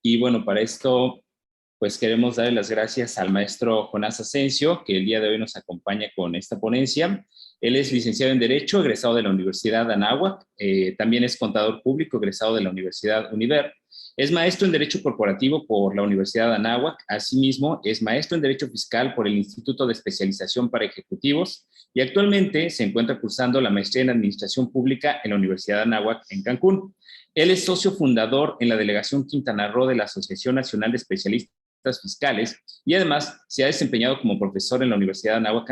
Y bueno, para esto, pues queremos darle las gracias al maestro Jonás Asensio, que el día de hoy nos acompaña con esta ponencia. Él es licenciado en Derecho, egresado de la Universidad de Anáhuac, también es contador público, egresado de la Universidad Univer. Es maestro en Derecho Corporativo por la Universidad de Anáhuac. Asimismo, es maestro en Derecho Fiscal por el Instituto de Especialización para Ejecutivos y actualmente se encuentra cursando la maestría en Administración Pública en la Universidad de Anáhuac en Cancún. Él es socio fundador en la Delegación Quintana Roo de la Asociación Nacional de Especialistas Fiscales y además se ha desempeñado como profesor en la Universidad de Anáhuac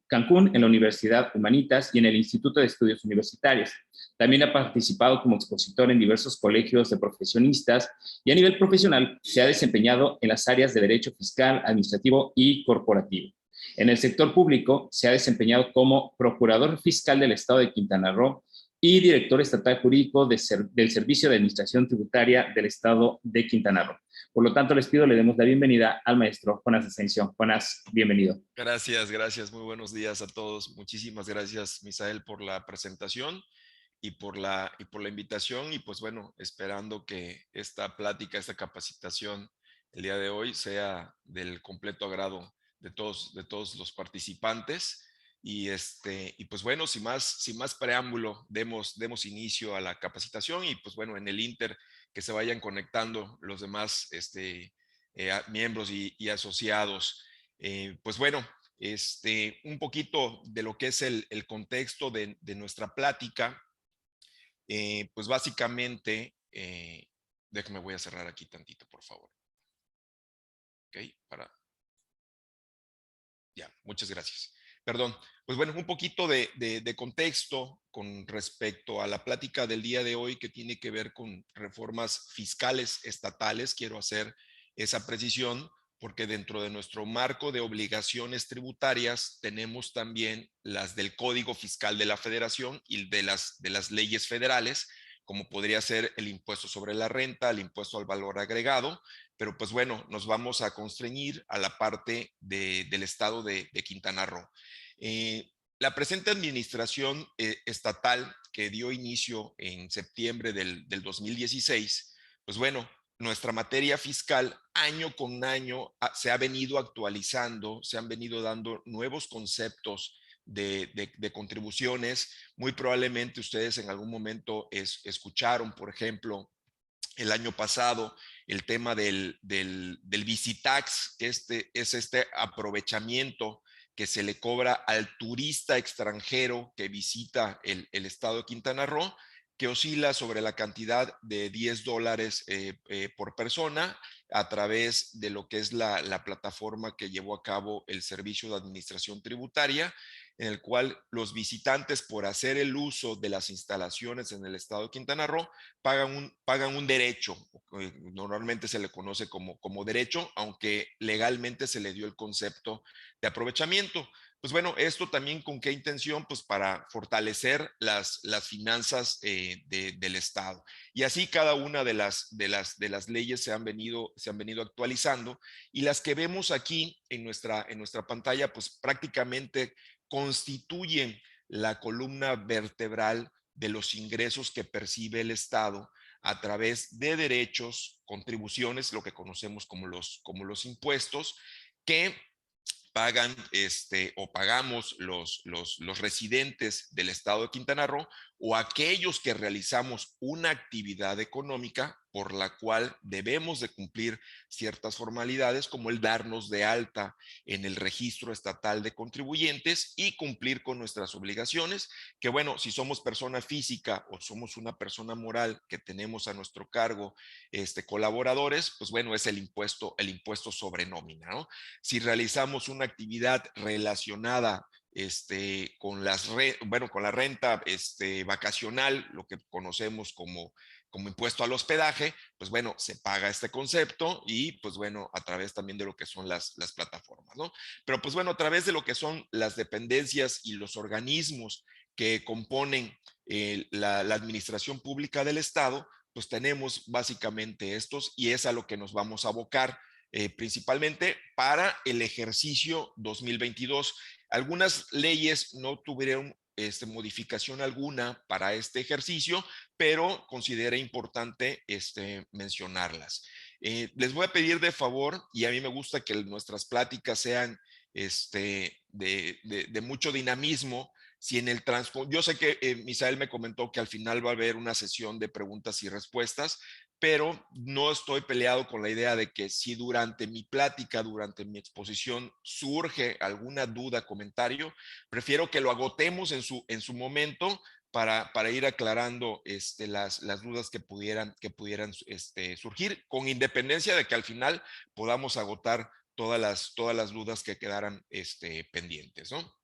Cancún, en la Universidad Humanitas y en el Instituto de Estudios Universitarios. También ha participado como expositor en diversos colegios de profesionistas y a nivel profesional se ha desempeñado en las áreas de Derecho Fiscal, Administrativo y Corporativo. En el sector público se ha desempeñado como Procurador Fiscal del Estado de Quintana Roo y director estatal jurídico del Servicio de Administración Tributaria del Estado de Quintana Roo. Por lo tanto, les pido, le demos la bienvenida al maestro Jonás Asensio. Jonás, bienvenido. Gracias. Muy buenos días a todos. Muchísimas gracias, Misael, por la presentación y por la invitación. Y pues bueno, esperando que esta plática, esta capacitación el día de hoy sea del completo agrado de todos los participantes. Y pues bueno, sin más preámbulo, demos inicio a la capacitación y pues bueno, en el Inter que se vayan conectando los demás miembros y asociados. Pues bueno, un poquito de lo que es el contexto de nuestra plática. Pues básicamente, déjame, voy a cerrar aquí tantito, por favor. Ok, ya, muchas gracias. Perdón. Pues bueno, un poquito de contexto con respecto a la plática del día de hoy que tiene que ver con reformas fiscales estatales. Quiero hacer esa precisión porque dentro de nuestro marco de obligaciones tributarias tenemos también las del Código Fiscal de la Federación y de las leyes federales, como podría ser el impuesto sobre la renta, el impuesto al valor agregado, pero pues bueno, nos vamos a constreñir a la parte del estado de Quintana Roo. La presente administración estatal que dio inicio en septiembre del 2016, pues bueno, nuestra materia fiscal año con año se ha venido actualizando, se han venido dando nuevos conceptos de contribuciones. Muy probablemente ustedes en algún momento escucharon, por ejemplo, el año pasado, el tema del visitax, que es este aprovechamiento que se le cobra al turista extranjero que visita el estado de Quintana Roo, que oscila sobre la cantidad de $10 por persona a través de lo que es la plataforma que llevó a cabo el Servicio de Administración Tributaria, en el cual los visitantes, por hacer el uso de las instalaciones en el estado de Quintana Roo, pagan un derecho. Normalmente se le conoce como derecho, aunque legalmente se le dio el concepto de aprovechamiento. Pues bueno, esto también con qué intención, pues para fortalecer las finanzas del Estado. Y así cada una de las leyes se han venido actualizando, y las que vemos aquí en nuestra pantalla, pues prácticamente constituyen la columna vertebral de los ingresos que percibe el Estado a través de derechos, contribuciones, lo que conocemos como los impuestos, que pagan o pagamos los residentes del estado de Quintana Roo, o aquellos que realizamos una actividad económica por la cual debemos de cumplir ciertas formalidades, como el darnos de alta en el registro estatal de contribuyentes y cumplir con nuestras obligaciones, que bueno, si somos persona física o somos una persona moral que tenemos a nuestro cargo colaboradores, pues bueno, es el impuesto sobre nómina, ¿no? Si realizamos una actividad relacionada con la renta vacacional, lo que conocemos como impuesto al hospedaje, pues bueno, se paga este concepto, y pues bueno, a través también de lo que son las plataformas, ¿no? Pero pues bueno, a través de lo que son las dependencias y los organismos que componen la administración pública del Estado, pues tenemos básicamente estos, y es a lo que nos vamos a abocar principalmente para el ejercicio 2022. Algunas leyes no tuvieron modificación alguna para este ejercicio, pero considera importante mencionarlas. Les voy a pedir de favor, y a mí me gusta que nuestras pláticas sean de mucho dinamismo. Si en el yo sé que Misael me comentó que al final va a haber una sesión de preguntas y respuestas, pero no estoy peleado con la idea de que si durante mi plática, durante mi exposición surge alguna duda, comentario, prefiero que lo agotemos en su momento para ir aclarando las dudas que pudieran surgir, con independencia de que al final podamos agotar todas las dudas que quedaran pendientes, ¿no?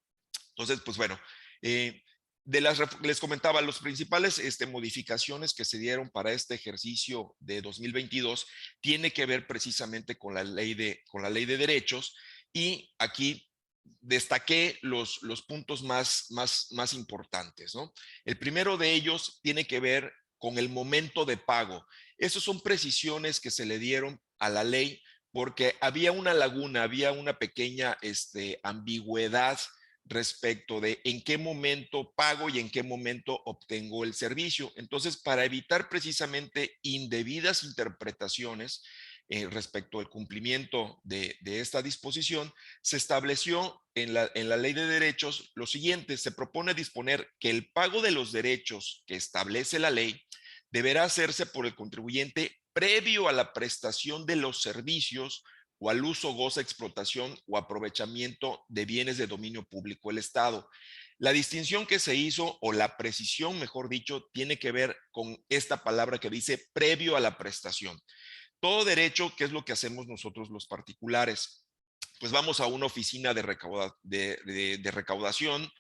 Entonces, pues bueno, les comentaba, las principales modificaciones que se dieron para este ejercicio de 2022 tiene que ver precisamente con la ley de derechos, y aquí destaqué los puntos más importantes, ¿no? El primero de ellos tiene que ver con el momento de pago. Esas son precisiones que se le dieron a la ley porque había una laguna, había una pequeña ambigüedad respecto de en qué momento pago y en qué momento obtengo el servicio. Entonces, para evitar precisamente indebidas interpretaciones respecto al cumplimiento de esta disposición, se estableció en la Ley de Derechos lo siguiente: se propone disponer que el pago de los derechos que establece la ley deberá hacerse por el contribuyente previo a la prestación de los servicios o al uso, goza, explotación o aprovechamiento de bienes de dominio público del Estado. La distinción que se hizo, o la precisión, mejor dicho, tiene que ver con esta palabra que dice previo a la prestación. Todo derecho, ¿qué es lo que hacemos nosotros los particulares? Pues vamos a una oficina de recaudación,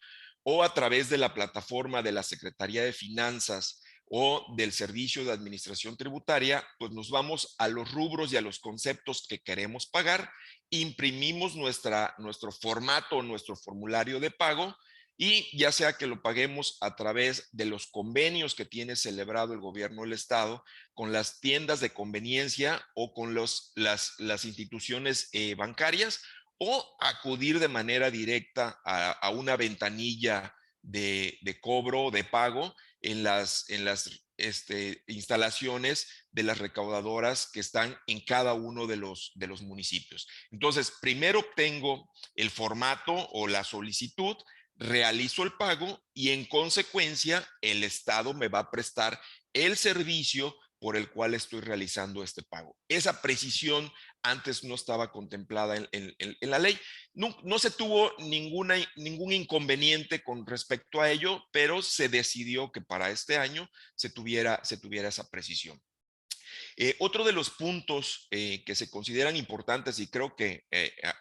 o a través de la plataforma de la Secretaría de Finanzas o del Servicio de Administración Tributaria, pues nos vamos a los rubros y a los conceptos que queremos pagar, imprimimos nuestro formato, nuestro formulario de pago, y ya sea que lo paguemos a través de los convenios que tiene celebrado el gobierno del Estado con las tiendas de conveniencia o con las instituciones bancarias, o acudir de manera directa a una ventanilla de cobro, de pago en las instalaciones de las recaudadoras que están en cada uno de los municipios. Entonces, primero obtengo el formato o la solicitud, realizo el pago y en consecuencia el Estado me va a prestar el servicio por el cual estoy realizando este pago. Esa precisión antes no estaba contemplada en la ley. No se tuvo ningún inconveniente con respecto a ello, pero se decidió que para este año se tuviera esa precisión. Otro de los puntos que se consideran importantes, y creo que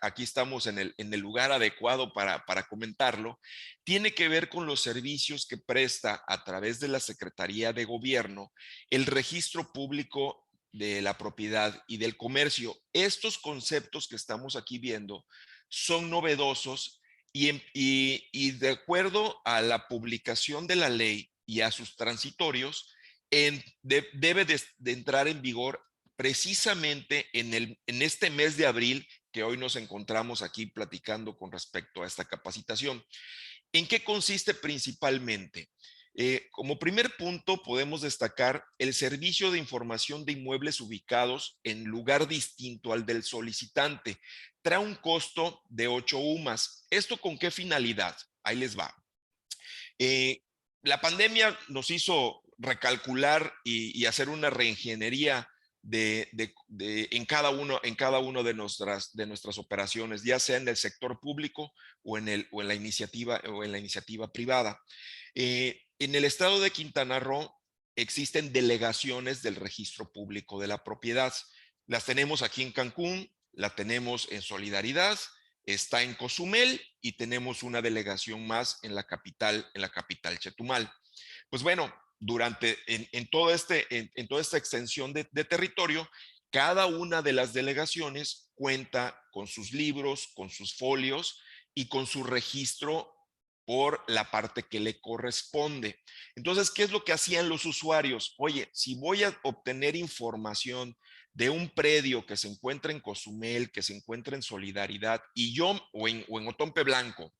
aquí estamos en el lugar adecuado para comentarlo, tiene que ver con los servicios que presta a través de la Secretaría de Gobierno el Registro Público de la Propiedad y del Comercio. Estos conceptos que estamos aquí viendo son novedosos, y de acuerdo a la publicación de la ley y a sus transitorios, debe de entrar en vigor precisamente en este mes de abril que hoy nos encontramos aquí platicando con respecto a esta capacitación. ¿En qué consiste principalmente? Como primer punto podemos destacar el servicio de información de inmuebles ubicados en lugar distinto al del solicitante. Trae un costo de 8 UMAS. ¿Esto con qué finalidad? Ahí les va. La pandemia nos hizo recalcular y hacer una reingeniería en cada uno de nuestras operaciones, ya sea en el sector público o en la iniciativa privada. En el estado de Quintana Roo existen delegaciones del Registro Público de la Propiedad. Las tenemos aquí en Cancún, la tenemos en Solidaridad, está en Cozumel, y tenemos una delegación más en la capital Chetumal. Pues bueno, en toda esta extensión de territorio, cada una de las delegaciones cuenta con sus libros, con sus folios y con su registro por la parte que le corresponde. Entonces, ¿qué es lo que hacían los usuarios? Oye, si voy a obtener información de un predio que se encuentra en Cozumel, que se encuentra en Solidaridad, o en Otompe Blanco,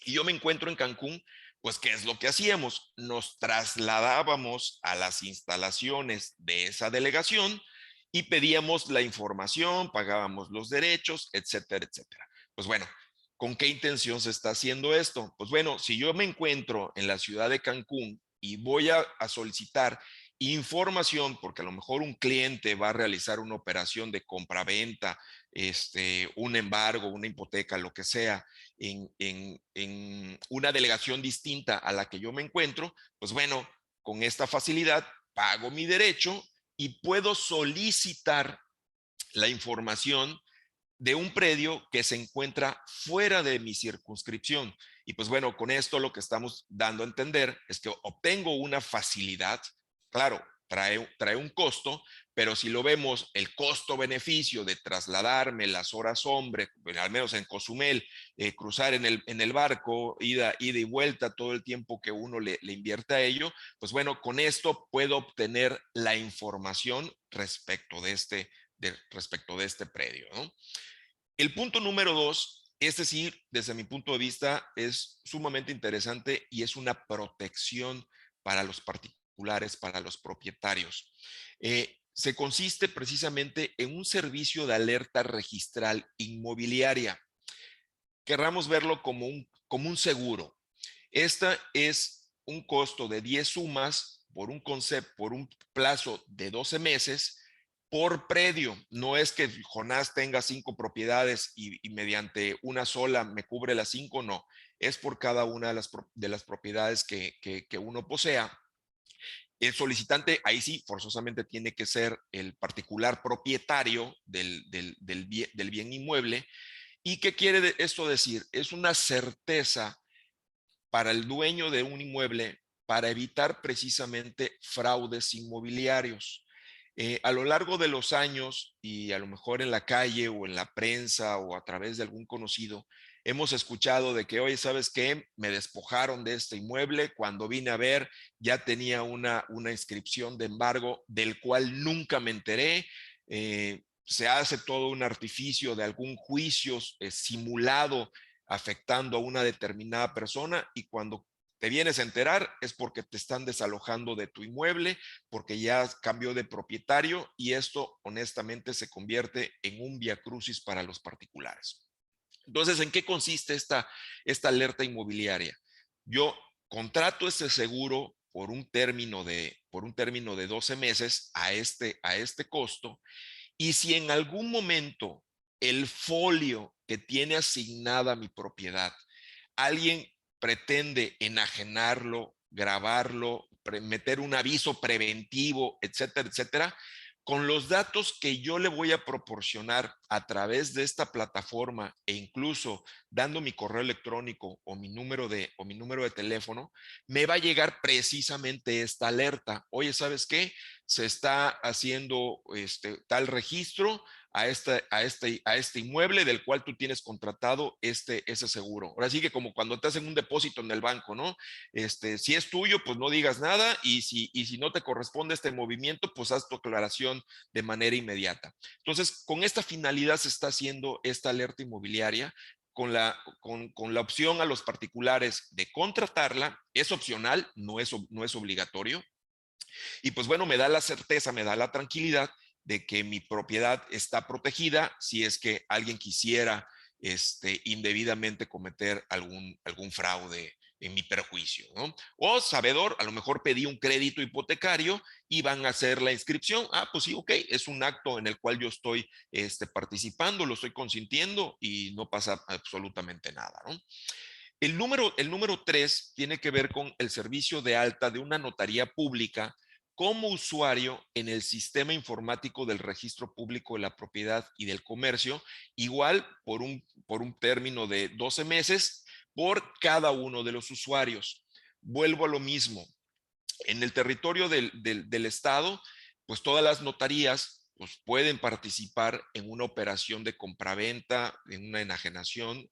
y yo me encuentro en Cancún, Pues, ¿qué es lo que hacíamos? Nos trasladábamos a las instalaciones de esa delegación y pedíamos la información, pagábamos los derechos, etcétera, etcétera. Pues bueno, ¿con qué intención se está haciendo esto? Pues bueno, si yo me encuentro en la ciudad de Cancún y voy a solicitar información, porque a lo mejor un cliente va a realizar una operación de compra-venta, un embargo, una hipoteca, lo que sea, en una delegación distinta a la que yo me encuentro, pues bueno, con esta facilidad pago mi derecho y puedo solicitar la información de un predio que se encuentra fuera de mi circunscripción. Y pues bueno, con esto lo que estamos dando a entender es que obtengo una facilidad, claro, trae un costo, pero si lo vemos, el costo-beneficio de trasladarme las horas hombre, al menos en Cozumel, cruzar en el barco, ida y vuelta, todo el tiempo que uno le invierte a ello, pues bueno, con esto puedo obtener la información respecto de este predio, ¿no? El punto número dos, es decir, desde mi punto de vista, es sumamente interesante y es una protección para los particulares, para los propietarios. Se consiste precisamente en un servicio de alerta registral inmobiliaria. Querramos verlo como un seguro. Esta es un costo de 10 sumas por un plazo de 12 meses por predio. No es que Jonás tenga 5 propiedades y mediante una sola me cubre las 5, no. Es por cada una de las propiedades que uno posea. El solicitante, ahí sí, forzosamente tiene que ser el particular propietario del bien inmueble. ¿Y qué quiere esto decir? Es una certeza para el dueño de un inmueble para evitar precisamente fraudes inmobiliarios. A lo largo de los años y a lo mejor en la calle o en la prensa o a través de algún conocido, hemos escuchado de que, oye, ¿sabes qué? Me despojaron de este inmueble. Cuando vine a ver, ya tenía una inscripción de embargo del cual nunca me enteré. Se hace todo un artificio de algún juicio simulado afectando a una determinada persona y cuando te vienes a enterar es porque te están desalojando de tu inmueble, porque ya cambió de propietario y esto honestamente se convierte en un viacrucis para los particulares. Entonces, ¿en qué consiste esta alerta inmobiliaria? Yo contrato este seguro por un término de 12 meses a este costo y si en algún momento el folio que tiene asignada mi propiedad, alguien pretende enajenarlo, grabarlo, meter un aviso preventivo, etcétera, etcétera, con los datos que yo le voy a proporcionar a través de esta plataforma e incluso dando mi correo electrónico o mi número de teléfono, me va a llegar precisamente esta alerta. Oye, ¿sabes qué? Se está haciendo tal registro a este inmueble del cual tú tienes contratado ese seguro. Ahora sí que como cuando te hacen un depósito en el banco, ¿no? Si es tuyo, pues no digas nada y si no te corresponde este movimiento, pues haz tu aclaración de manera inmediata. Entonces, con esta finalidad se está haciendo esta alerta inmobiliaria con la opción a los particulares de contratarla. Es opcional, no es obligatorio. Y pues bueno, me da la certeza, me da la tranquilidad de que mi propiedad está protegida si es que alguien quisiera indebidamente cometer algún fraude en mi perjuicio, ¿no? O sabedor, a lo mejor pedí un crédito hipotecario y van a hacer la inscripción. Ah, pues sí, ok, es un acto en el cual yo estoy participando, lo estoy consintiendo y no pasa absolutamente nada, ¿no? El número 3 tiene que ver con el servicio de alta de una notaría pública como usuario en el sistema informático del registro público de la propiedad y del comercio, igual por un término de 12 meses por cada uno de los usuarios. Vuelvo a lo mismo. En el territorio del estado, pues todas las notarías pues, pueden participar en una operación de compraventa, en una enajenación,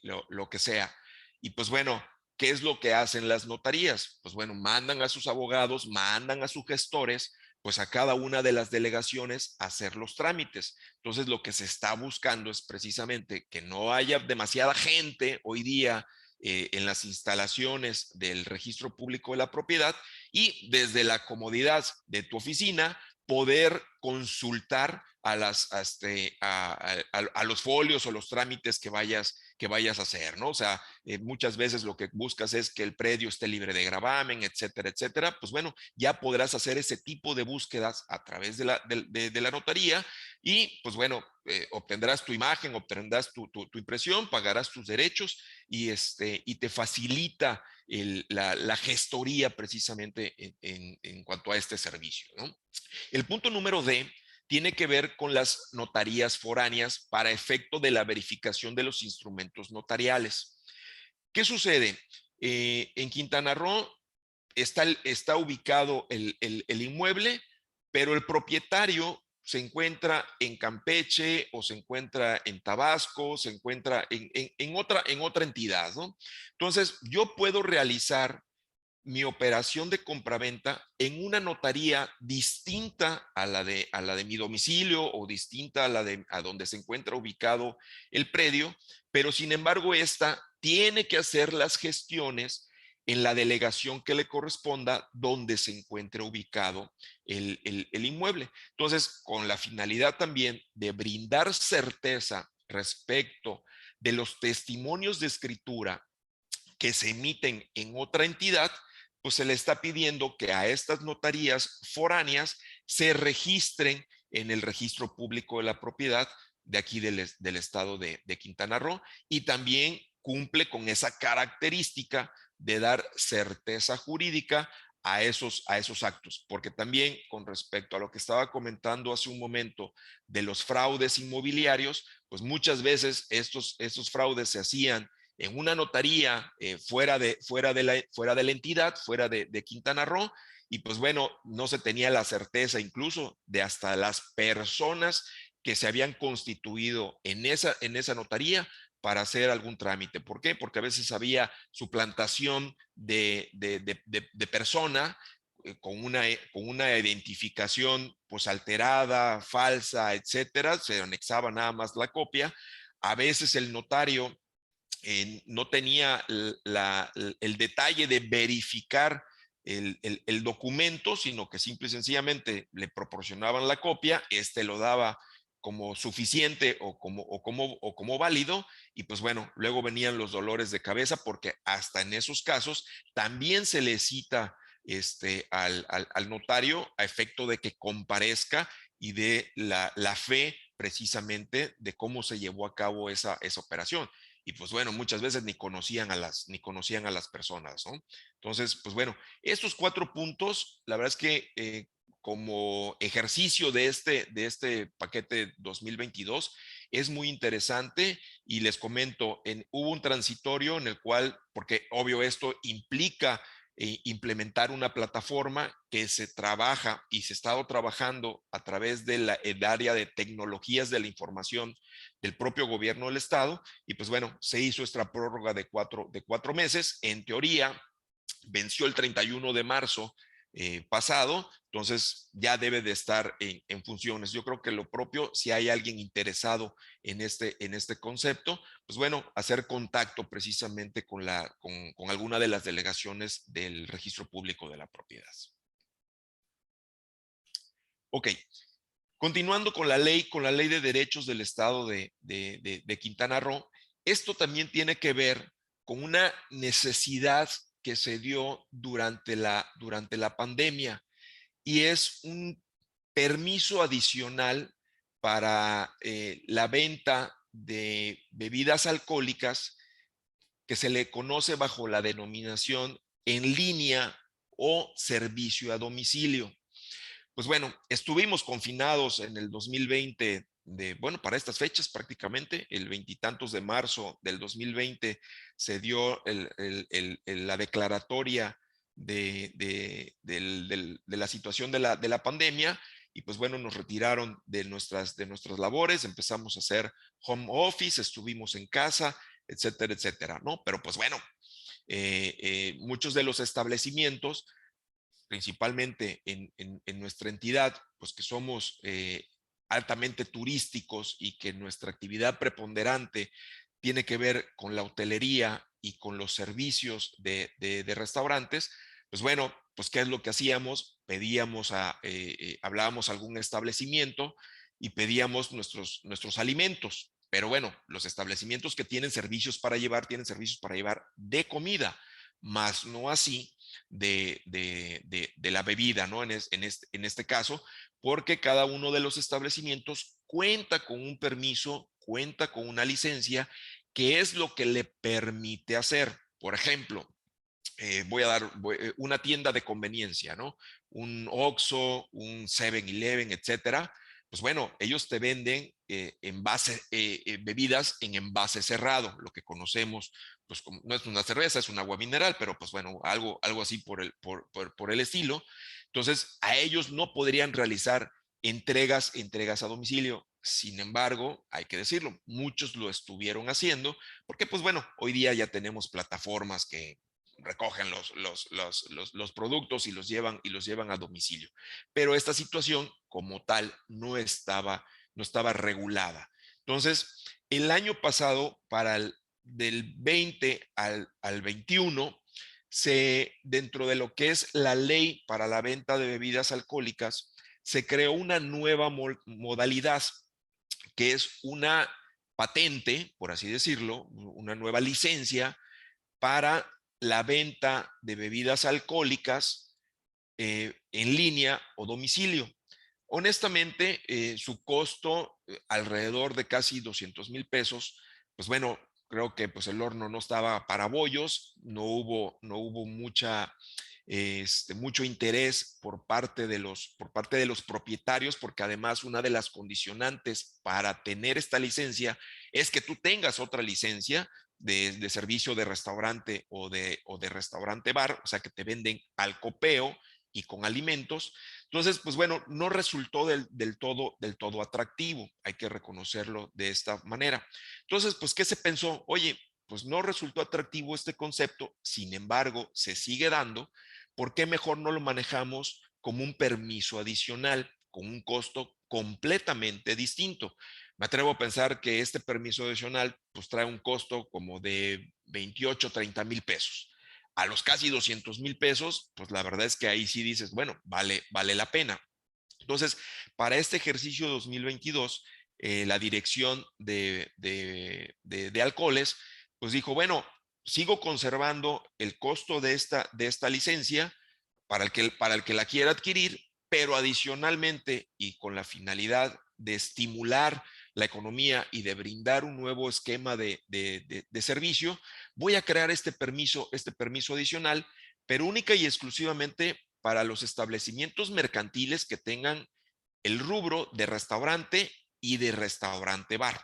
lo que sea. Y pues bueno, ¿qué es lo que hacen las notarías? Pues bueno, mandan a sus abogados, mandan a sus gestores, pues a cada una de las delegaciones a hacer los trámites. Entonces, lo que se está buscando es precisamente que no haya demasiada gente hoy día en las instalaciones del Registro Público de la Propiedad y desde la comodidad de tu oficina poder consultar a los folios o los trámites que vayas a hacer, ¿no? O sea, muchas veces lo que buscas es que el predio esté libre de gravamen, etcétera, etcétera. Pues bueno, ya podrás hacer ese tipo de búsquedas a través de la notaría y pues bueno, obtendrás tu imagen, obtendrás tu impresión, pagarás tus derechos y te facilita la gestoría precisamente en cuanto a este servicio, ¿no? El punto número D tiene que ver con las notarías foráneas para efecto de la verificación de los instrumentos notariales. ¿Qué sucede? En Quintana Roo está ubicado el inmueble, pero el propietario se encuentra en Campeche o se encuentra en Tabasco, se encuentra en otra entidad, ¿no? Entonces, yo puedo realizar mi operación de compraventa en una notaría distinta a la de mi domicilio o distinta a donde se encuentra ubicado el predio, pero sin embargo esta tiene que hacer las gestiones en la delegación que le corresponda donde se encuentre ubicado el inmueble. Entonces, con la finalidad también de brindar certeza respecto de los testimonios de escritura que se emiten en otra entidad, pues se le está pidiendo que a estas notarías foráneas se registren en el registro público de la propiedad de aquí del estado de Quintana Roo y también cumple con esa característica de dar certeza jurídica a esos actos, porque también con respecto a lo que estaba comentando hace un momento de los fraudes inmobiliarios, pues muchas veces estos fraudes se hacían en una notaría fuera de la entidad, fuera de Quintana Roo, y pues bueno, no se tenía la certeza incluso de hasta las personas que se habían constituido en esa notaría para hacer algún trámite. ¿Por qué? Porque a veces había suplantación de persona con una identificación pues alterada, falsa, etcétera, se anexaba nada más la copia. A veces el notario no tenía el detalle de verificar el documento, sino que simple y sencillamente le proporcionaban la copia, lo daba como suficiente o como válido, y pues bueno, luego venían los dolores de cabeza, porque hasta en esos casos también se le cita al notario a efecto de que comparezca y de la fe precisamente de cómo se llevó a cabo esa operación. Y pues bueno, muchas veces ni conocían a las personas, ¿no? Entonces, pues bueno, estos 4 puntos, la verdad es que como ejercicio de este paquete 2022 es muy interesante, y les comento, hubo un transitorio en el cual, porque obvio esto implica implementar una plataforma que se trabaja y se ha estado trabajando a través del área de tecnologías de la información del propio gobierno del estado, y pues bueno, se hizo esta prórroga de cuatro meses. En teoría, venció el 31 de marzo pasado, entonces ya debe de estar en funciones. Yo creo que lo propio, si hay alguien interesado en este concepto, pues bueno, hacer contacto precisamente con alguna de las delegaciones del registro público de la propiedad. Ok, continuando con la ley de derechos del estado de Quintana Roo, esto también tiene que ver con una necesidad que se dio durante la pandemia, y es un permiso adicional para la venta de bebidas alcohólicas que se le conoce bajo la denominación en línea o servicio a domicilio. Pues bueno, estuvimos confinados en el 2020, bueno, para estas fechas prácticamente, el veintitantos de marzo del 2020 se dio la declaratoria de la situación de la pandemia, y pues bueno, nos retiraron de nuestras labores, empezamos a hacer home office, estuvimos en casa, etcétera, etcétera, ¿no? Pero pues bueno, muchos de los establecimientos, principalmente en nuestra entidad, pues que somos altamente turísticos y que nuestra actividad preponderante tiene que ver con la hotelería y con los servicios de restaurantes, pues bueno, pues ¿qué es lo que hacíamos? Hablábamos a algún establecimiento y pedíamos nuestros alimentos. Pero bueno, los establecimientos que tienen servicios para llevar, tienen servicios para llevar de comida, más no así de la bebida, ¿no? En este caso, porque cada uno de los establecimientos cuenta con un permiso, cuenta con una licencia, que es lo que le permite hacer. Por ejemplo, voy a dar una tienda de conveniencia, ¿no? Un Oxxo, un 7-Eleven, etcétera. Pues bueno, ellos te venden bebidas en envase cerrado, lo que conocemos, pues como, no es una cerveza, es un agua mineral, pero pues bueno, algo así por el estilo. Entonces, a ellos no podrían realizar entregas a domicilio. Sin embargo, hay que decirlo, muchos lo estuvieron haciendo, porque pues bueno, hoy día ya tenemos plataformas que recogen los productos y los llevan a domicilio. Pero esta situación como tal no estaba regulada. Entonces, el año pasado, del 20 al 21, dentro de lo que es la ley para la venta de bebidas alcohólicas, se creó una nueva modalidad, que es una patente, por así decirlo, una nueva licencia para la venta de bebidas alcohólicas en línea o domicilio. Honestamente, su costo alrededor de casi 200,000 pesos. Pues bueno, creo que pues el horno no estaba para bollos, no hubo mucho interés por parte de los propietarios, porque además una de las condicionantes para tener esta licencia es que tú tengas otra licencia de servicio de restaurante o de restaurante bar, o sea que te venden al copeo y con alimentos. Entonces, pues bueno, no resultó del todo atractivo, hay que reconocerlo de esta manera. Entonces, pues, ¿qué se pensó? Oye, pues no resultó atractivo este concepto, sin embargo, se sigue dando. ¿Por qué mejor no lo manejamos como un permiso adicional, con un costo completamente distinto? Me atrevo a pensar que este permiso adicional pues trae un costo como de 28, 30 mil pesos. A los casi 200,000 pesos, pues la verdad es que ahí sí dices, bueno, vale la pena. Entonces, para este ejercicio 2022, la dirección de alcoholes, pues dijo, bueno, sigo conservando el costo de esta licencia para el que la quiera adquirir, pero adicionalmente y con la finalidad de estimular la economía y de brindar un nuevo esquema de servicio, voy a crear este permiso adicional, pero única y exclusivamente para los establecimientos mercantiles que tengan el rubro de restaurante y de restaurante bar.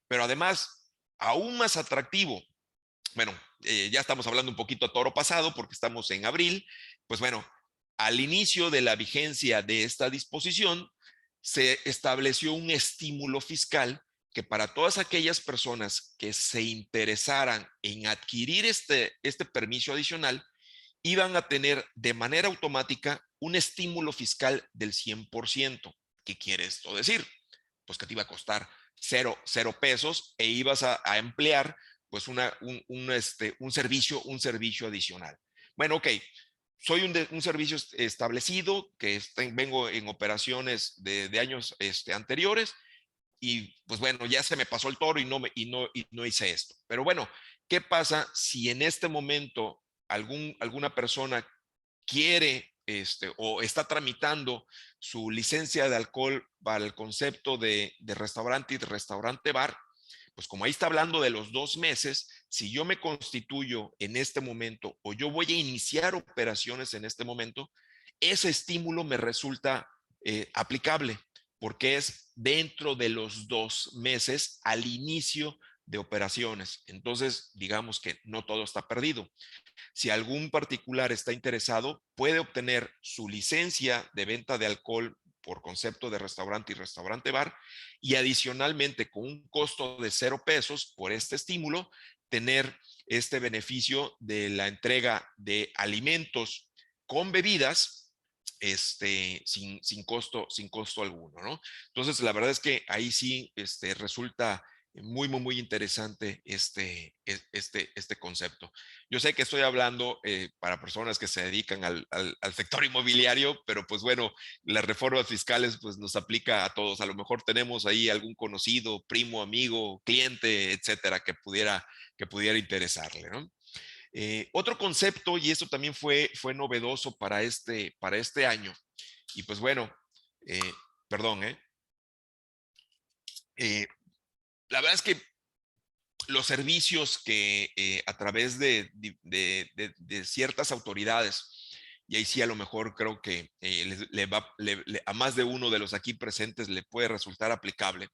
Pero además, aún más atractivo, bueno, ya estamos hablando un poquito a toro pasado porque estamos en abril, pues bueno, al inicio de la vigencia de esta disposición, se estableció un estímulo fiscal que para todas aquellas personas que se interesaran en adquirir este permiso adicional, iban a tener de manera automática un estímulo fiscal del 100%. ¿Qué quiere esto decir? Pues que te iba a costar cero pesos e ibas a emplear pues un servicio adicional. Bueno, ok, soy un servicio establecido que vengo en operaciones de años anteriores y pues bueno, ya se me pasó el toro y no hice esto. Pero bueno, ¿qué pasa si en este momento alguna persona quiere o está tramitando su licencia de alcohol para el concepto de restaurante y de restaurante bar? Pues como ahí está hablando de los 2 meses, si yo me constituyo en este momento o yo voy a iniciar operaciones en este momento, ese estímulo me resulta aplicable porque es dentro de los 2 meses al inicio de operaciones. Entonces, digamos que no todo está perdido. Si algún particular está interesado, puede obtener su licencia de venta de alcohol por concepto de restaurante y restaurante bar y adicionalmente con un costo de 0 pesos por este estímulo, tener este beneficio de la entrega de alimentos con bebidas sin costo alguno, ¿no? Entonces, la verdad es que ahí sí resulta Muy, muy, muy interesante este concepto. Yo sé que estoy hablando para personas que se dedican al sector inmobiliario, pero pues bueno, las reformas fiscales pues nos aplica a todos. A lo mejor tenemos ahí algún conocido, primo, amigo, cliente, etcétera, que pudiera interesarle, ¿no? Otro concepto, y esto también fue novedoso para este año, y pues bueno, eh, perdón, eh, la verdad es que los servicios que a través de ciertas autoridades, y ahí sí a lo mejor creo que a más de uno de los aquí presentes le puede resultar aplicable.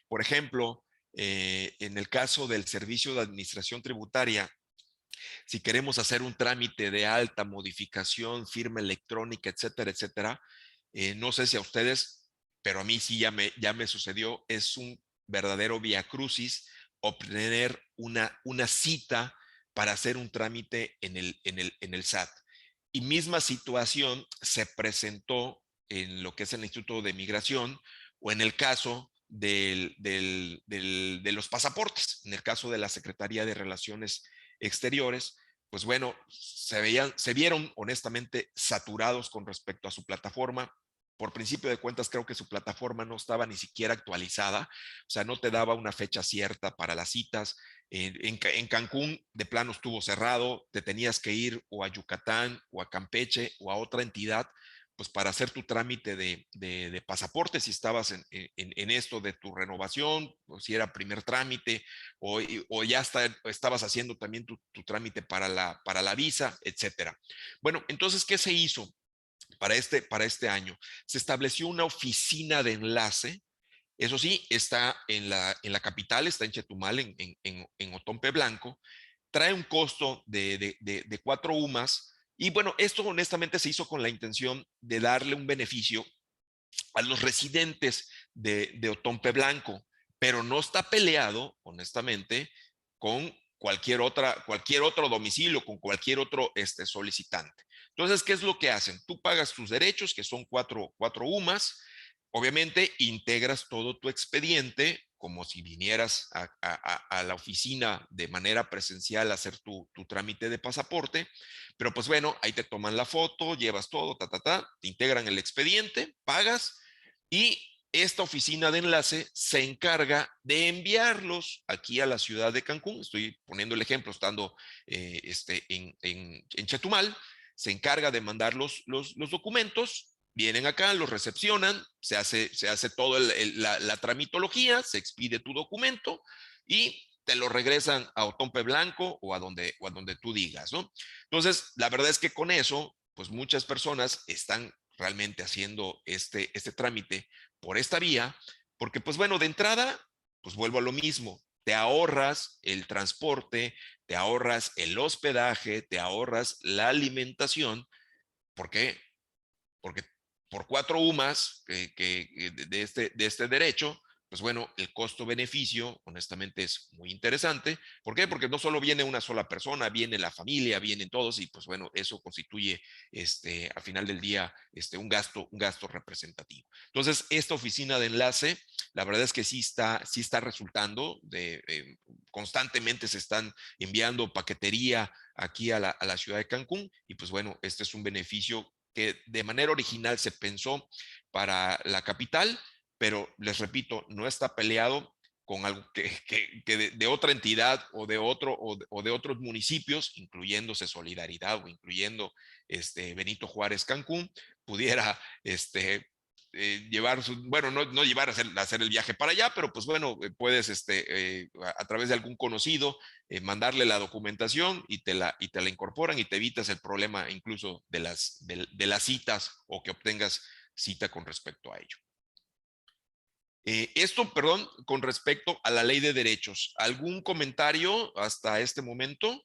Por ejemplo, en el caso del servicio de administración tributaria, si queremos hacer un trámite de alta, modificación, firma electrónica, etcétera, etcétera, no sé si a ustedes, pero a mí sí ya me sucedió, es un verdadero viacrucis obtener una cita para hacer un trámite en el SAT. Y misma situación se presentó en lo que es el Instituto de Migración o en el caso de los pasaportes, en el caso de la Secretaría de Relaciones Exteriores. Pues bueno, se vieron honestamente saturados con respecto a su plataforma. Por principio de cuentas, creo que su plataforma no estaba ni siquiera actualizada, o sea, no te daba una fecha cierta para las citas. En Cancún, de plano estuvo cerrado, te tenías que ir o a Yucatán o a Campeche o a otra entidad, pues para hacer tu trámite de pasaporte, si estabas en esto de tu renovación, o si era primer trámite, o ya estabas haciendo también tu trámite para la visa, etcétera. Bueno, entonces, ¿qué se hizo para este año? Se estableció una oficina de enlace. Eso sí, está en la capital, está en Chetumal, en Otompe Blanco. Trae un costo de 4 UMAS. Y bueno, esto honestamente se hizo con la intención de darle un beneficio a los residentes de Otompe Blanco, pero no está peleado, honestamente, con cualquier otro domicilio, con cualquier otro solicitante. Entonces, ¿qué es lo que hacen? Tú pagas tus derechos, que son cuatro UMAS. Obviamente, integras todo tu expediente como si vinieras a la oficina de manera presencial a hacer tu trámite de pasaporte. Pero pues bueno, ahí te toman la foto, llevas todo, te integran el expediente, pagas, y esta oficina de enlace se encarga de enviarlos aquí a la ciudad de Cancún. Estoy poniendo el ejemplo, estando en Chetumal. Se encarga de mandar los documentos, vienen acá, los recepcionan, se hace toda la tramitología, se expide tu documento y te lo regresan a Otompe Blanco o a donde tú digas, ¿no? Entonces, la verdad es que con eso, pues muchas personas están realmente haciendo este trámite por esta vía, porque pues bueno, de entrada, pues vuelvo a lo mismo, te ahorras el transporte, te ahorras el hospedaje, te ahorras la alimentación. ¿Por qué? Porque por 4 UMAS de este derecho, pues bueno, el costo-beneficio honestamente es muy interesante. ¿Por qué? Porque no solo viene una sola persona, viene la familia, vienen todos, y pues bueno, eso constituye al final del día un gasto representativo. Entonces, esta oficina de enlace, la verdad es que sí está resultando. Constantemente se están enviando paquetería aquí a la ciudad de Cancún, y pues bueno, este es un beneficio que de manera original se pensó para la capital, pero les repito, no está peleado con algo que de otra entidad o de otros municipios, incluyéndose Solidaridad o incluyendo Benito Juárez Cancún, pudiera llevar bueno, no llevar a hacer el viaje para allá, pero pues bueno, puedes a través de algún conocido mandarle la documentación y te la incorporan, y te evitas el problema incluso de las citas, o que obtengas cita con respecto a ello. Esto, perdón, con respecto a la ley de derechos. ¿Algún comentario hasta este momento?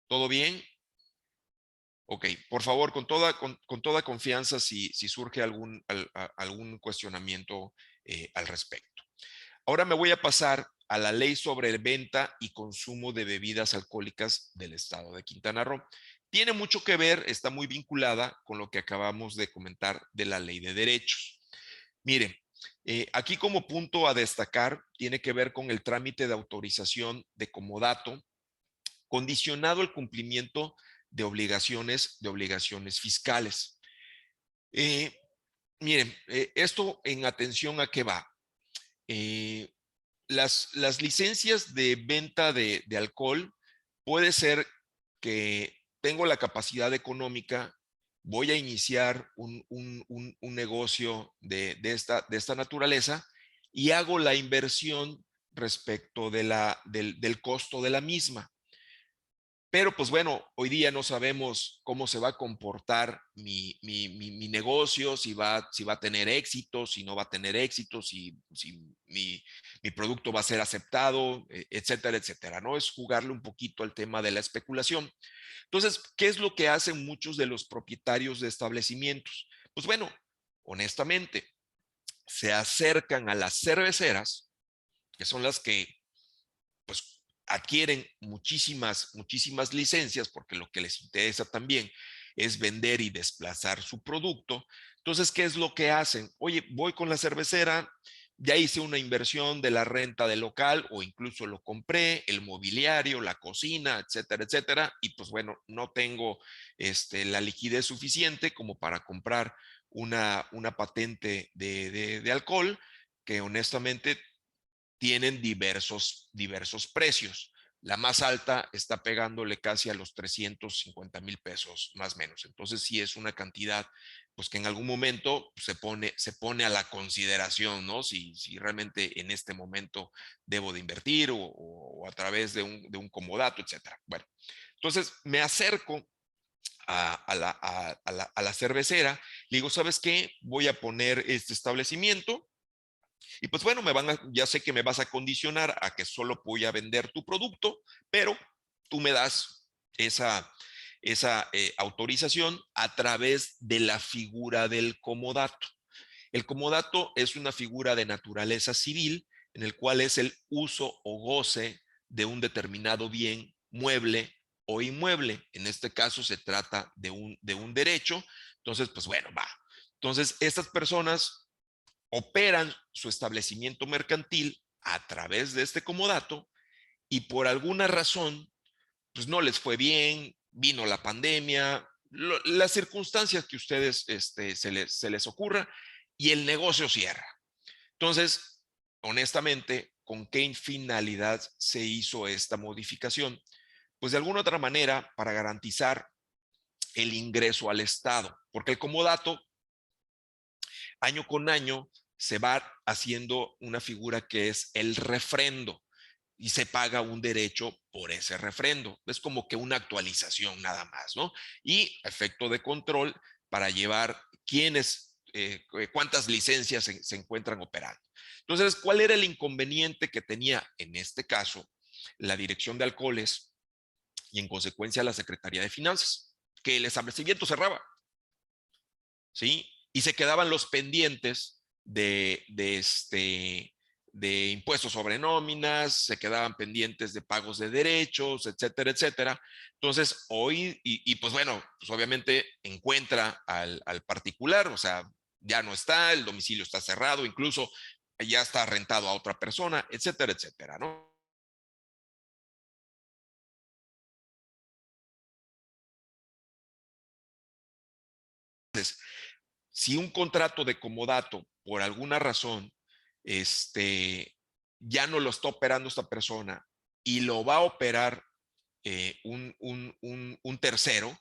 ¿Todo bien? Ok, por favor, con toda confianza, si surge algún cuestionamiento al respecto. Ahora me voy a pasar a la ley sobre venta y consumo de bebidas alcohólicas del estado de Quintana Roo. Tiene mucho que ver, está muy vinculada con lo que acabamos de comentar de la ley de derechos. Miren, Aquí como punto a destacar tiene que ver con el trámite de autorización de comodato condicionado al cumplimiento de obligaciones fiscales. Eh, Miren, esto en atención a qué va. Eh, las licencias de venta de alcohol puede ser que tengo la capacidad económica, voy a iniciar un negocio de esta naturaleza y hago la inversión respecto del costo de la misma. Pero pues bueno, hoy día no sabemos cómo se va a comportar mi negocio, si va a tener éxito, si no va a tener éxito, si mi producto va a ser aceptado, etcétera, etcétera, ¿no? Es jugarle un poquito al tema de la especulación. Entonces, ¿qué es lo que hacen muchos de los propietarios de establecimientos? Pues bueno, honestamente, se acercan a las cerveceras, que son las que pues adquieren muchísimas licencias porque lo que les interesa también es vender y desplazar su producto. Entonces, ¿qué es lo que hacen? Oye, voy con la cervecera, ya hice una inversión de la renta del local o incluso lo compré, el mobiliario, la cocina, etcétera, etcétera, y pues bueno, no tengo la liquidez suficiente como para comprar una patente de alcohol que honestamente tienen diversos precios. La más alta está pegándole casi a los 350,000 pesos, más o menos. Entonces, sí es una cantidad, pues que en algún momento se pone a la consideración, ¿no? Si realmente en este momento debo de invertir o a través de un comodato, etcétera. Bueno, entonces me acerco a la cervecera, le digo, ¿sabes qué? Voy a poner este establecimiento y pues bueno, ya sé que me vas a condicionar a que solo voy a vender tu producto, pero tú me das esa autorización a través de la figura del comodato. El comodato es una figura de naturaleza civil en el cual es el uso o goce de un determinado bien mueble o inmueble. En este caso se trata de un derecho. Entonces, pues bueno, va. Entonces, estas personas operan su establecimiento mercantil a través de este comodato y por alguna razón, pues no les fue bien, vino la pandemia, las circunstancias que ustedes se les ocurra y el negocio cierra. Entonces, honestamente, ¿con qué finalidad se hizo esta modificación? Pues de alguna otra manera para garantizar el ingreso al Estado, porque el comodato año con año se va haciendo una figura que es el refrendo y se paga un derecho por ese refrendo. Es como que una actualización nada más, ¿no? Y efecto de control para llevar quiénes, cuántas licencias se encuentran operando. Entonces, ¿cuál era el inconveniente que tenía en este caso la Dirección de Alcoholes y en consecuencia la Secretaría de Finanzas? Que el establecimiento cerraba, ¿sí? Y se quedaban los pendientes de impuestos sobre nóminas, se quedaban pendientes de pagos de derechos, etcétera, etcétera. Entonces, hoy, pues bueno, pues obviamente encuentra al particular, o sea, ya no está, el domicilio está cerrado, incluso ya está rentado a otra persona, etcétera, etcétera, ¿no? Entonces, si un contrato de comodato, por alguna razón, ya no lo está operando esta persona y lo va a operar un tercero,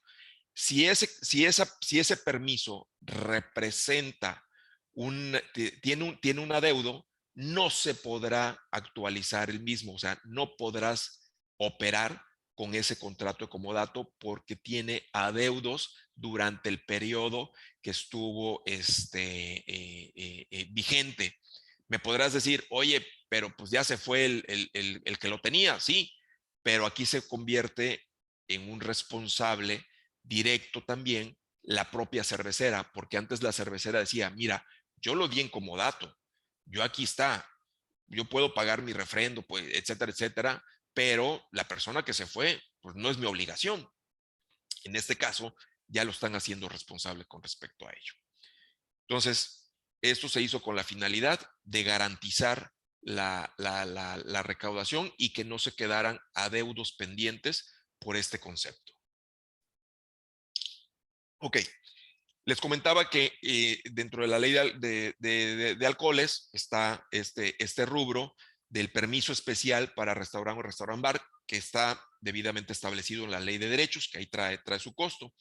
si ese permiso representa tiene un adeudo, no se podrá actualizar el mismo, o sea, no podrás operar con ese contrato de comodato porque tiene adeudos durante el periodo que estuvo vigente. Me podrás decir, oye, pero pues ya se fue el que lo tenía, sí, pero aquí se convierte en un responsable directo también la propia cervecera, porque antes la cervecera decía, mira, yo lo di en comodato, yo aquí está, yo puedo pagar mi refrendo, pues, etcétera, etcétera, pero la persona que se fue, pues no es mi obligación. En este caso, ya lo están haciendo responsable con respecto a ello. Entonces, Esto se hizo con la finalidad de garantizar la recaudación y que no se quedaran adeudos pendientes por este concepto. Ok, les comentaba que dentro de la ley de alcoholes está este rubro del permiso especial para restaurante o restaurant bar, que está debidamente establecido en la ley de derechos, que ahí trae su costo,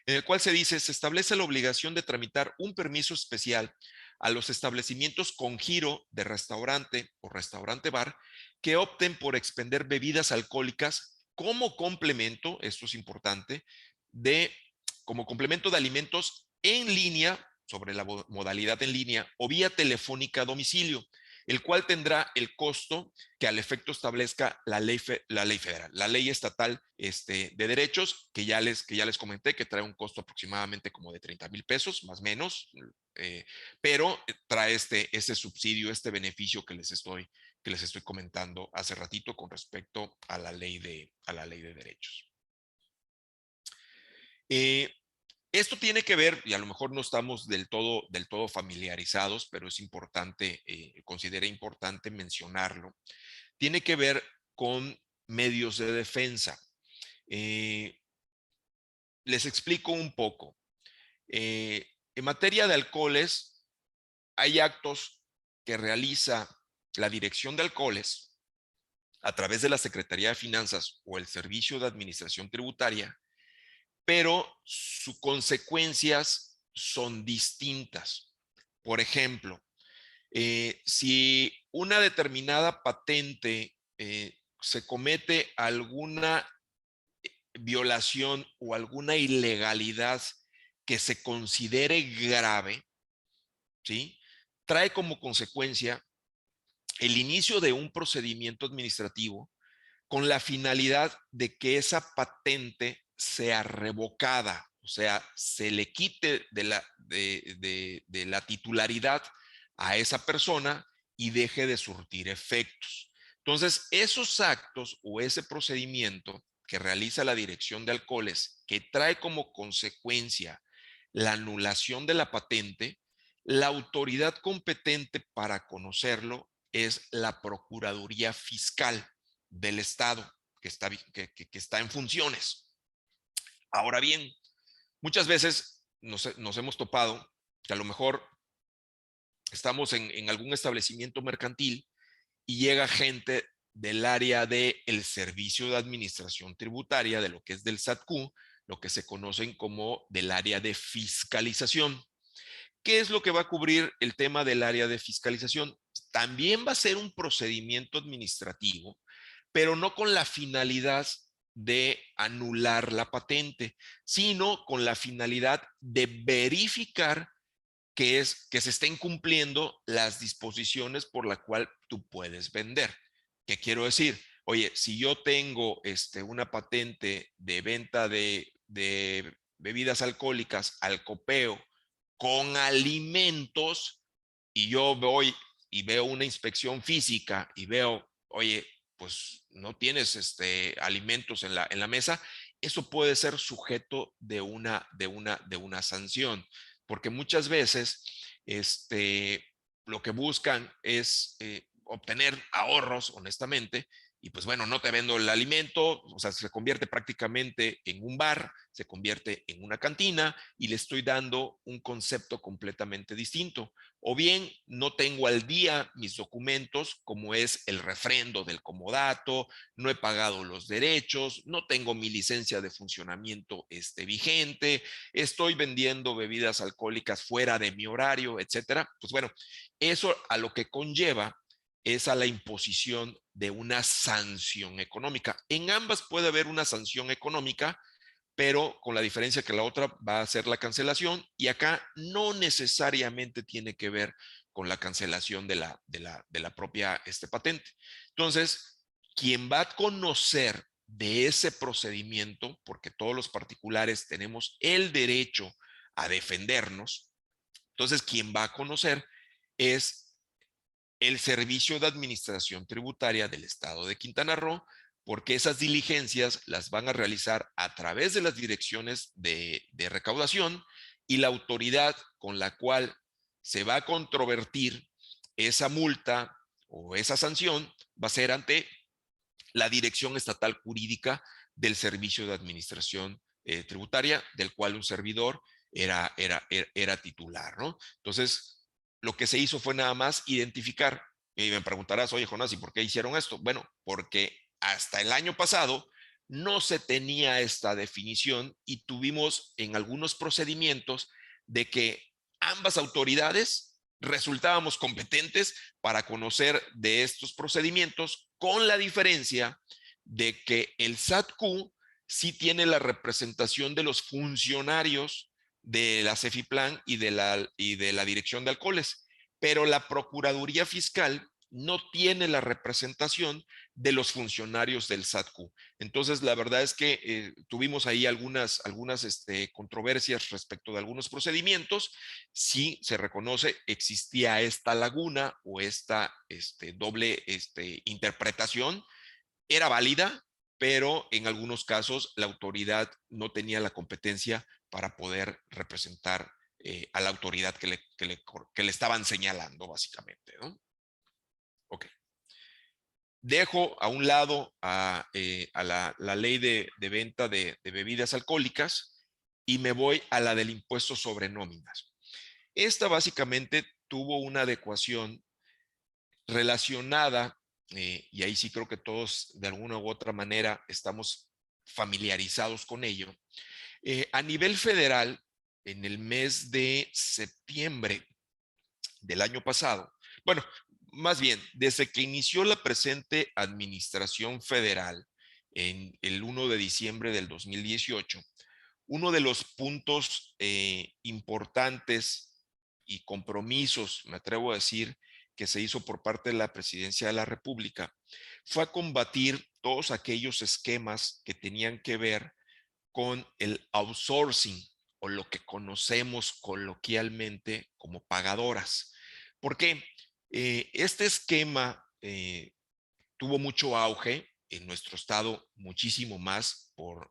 en el cual se dice, se establece la obligación de tramitar un permiso especial a los establecimientos con giro de restaurante o restaurante bar que opten por expender bebidas alcohólicas como complemento, esto es importante, como complemento de alimentos en línea, sobre la modalidad en línea, o vía telefónica a domicilio, el cual tendrá el costo que al efecto establezca la ley federal, la ley estatal de derechos, que ya les comenté, que trae un costo aproximadamente como de 30,000 pesos, más o menos, pero trae este subsidio, este beneficio que les estoy comentando hace ratito con respecto a la ley de derechos. Esto tiene que ver, y a lo mejor no estamos del todo familiarizados, pero es importante, considero importante mencionarlo. Tiene que ver con medios de defensa. Les explico un poco. En materia de alcoholes, hay actos que realiza la Dirección de Alcoholes a través de la Secretaría de Finanzas o el Servicio de Administración Tributaria, pero sus consecuencias son distintas. Por ejemplo, si una determinada patente se comete alguna violación o alguna ilegalidad que se considere grave, ¿sí? Trae como consecuencia el inicio de un procedimiento administrativo con la finalidad de que esa patente sea revocada, o sea, se le quite de la titularidad a esa persona y deje de surtir efectos. Entonces, esos actos o ese procedimiento que realiza la Dirección de Alcoholes, que trae como consecuencia la anulación de la patente, la autoridad competente para conocerlo es la Procuraduría Fiscal del Estado que está en funciones. Ahora bien, muchas veces nos hemos topado que a lo mejor estamos en algún establecimiento mercantil y llega gente del área del Servicio de Administración Tributaria, de lo que es del SATQ, lo que se conocen como del área de fiscalización. ¿Qué es lo que va a cubrir el tema del área de fiscalización? También va a ser un procedimiento administrativo, pero no con la finalidad de anular la patente, sino con la finalidad de verificar que se estén cumpliendo las disposiciones por la cual tú puedes vender. ¿Qué quiero decir? Oye, si yo tengo una patente de venta de bebidas alcohólicas al copeo con alimentos y yo voy y veo una inspección física y veo, oye, pues no tienes alimentos en la mesa, eso puede ser sujeto de una sanción, porque muchas veces lo que buscan es obtener ahorros, honestamente, y pues bueno, no te vendo el alimento, o sea, se convierte prácticamente en un bar, se convierte en una cantina y le estoy dando un concepto completamente distinto. O bien no tengo al día mis documentos, como es el refrendo del comodato, no he pagado los derechos, no tengo mi licencia de funcionamiento vigente, estoy vendiendo bebidas alcohólicas fuera de mi horario, etcétera. Pues bueno, eso a lo que conlleva es a la imposición de una sanción económica. En ambas puede haber una sanción económica, pero con la diferencia que la otra va a ser la cancelación y acá no necesariamente tiene que ver con la cancelación de la propia patente. Entonces, quien va a conocer de ese procedimiento, porque todos los particulares tenemos el derecho a defendernos, entonces quien va a conocer es el Servicio de Administración Tributaria del Estado de Quintana Roo, porque esas diligencias las van a realizar a través de las direcciones de recaudación y la autoridad con la cual se va a controvertir esa multa o esa sanción, va a ser ante la Dirección Estatal Jurídica del Servicio de Administración Tributaria, del cual un servidor era titular, ¿no? Entonces, lo que se hizo fue nada más identificar, y me preguntarás, oye, Jonás, ¿y por qué hicieron esto? Bueno, porque hasta el año pasado no se tenía esta definición y tuvimos en algunos procedimientos de que ambas autoridades resultábamos competentes para conocer de estos procedimientos, con la diferencia de que el SAT-Q sí tiene la representación de los funcionarios de la CEFIPLAN y de la Dirección de Alcoholes, pero la Procuraduría Fiscal no tiene la representación de los funcionarios del SAT-Q. Entonces, la verdad es que tuvimos ahí algunas controversias respecto de algunos procedimientos. Sí se reconoce, existía esta laguna o esta doble interpretación, era válida, pero en algunos casos la autoridad no tenía la competencia para poder representar a la autoridad que le estaban señalando, básicamente, ¿no? Ok. Dejo a un lado a la ley de venta de bebidas alcohólicas y me voy a la del impuesto sobre nóminas. Esta básicamente tuvo una adecuación relacionada, y ahí sí creo que todos de alguna u otra manera estamos familiarizados con ello. A nivel federal, en el mes de septiembre del año pasado, bueno, más bien, desde que inició la presente administración federal en el 1 de diciembre del 2018, uno de los puntos importantes y compromisos, me atrevo a decir, que se hizo por parte de la Presidencia de la República, fue a combatir todos aquellos esquemas que tenían que ver con el outsourcing o lo que conocemos coloquialmente como pagadoras. ¿Por qué? Este esquema tuvo mucho auge en nuestro estado, muchísimo más por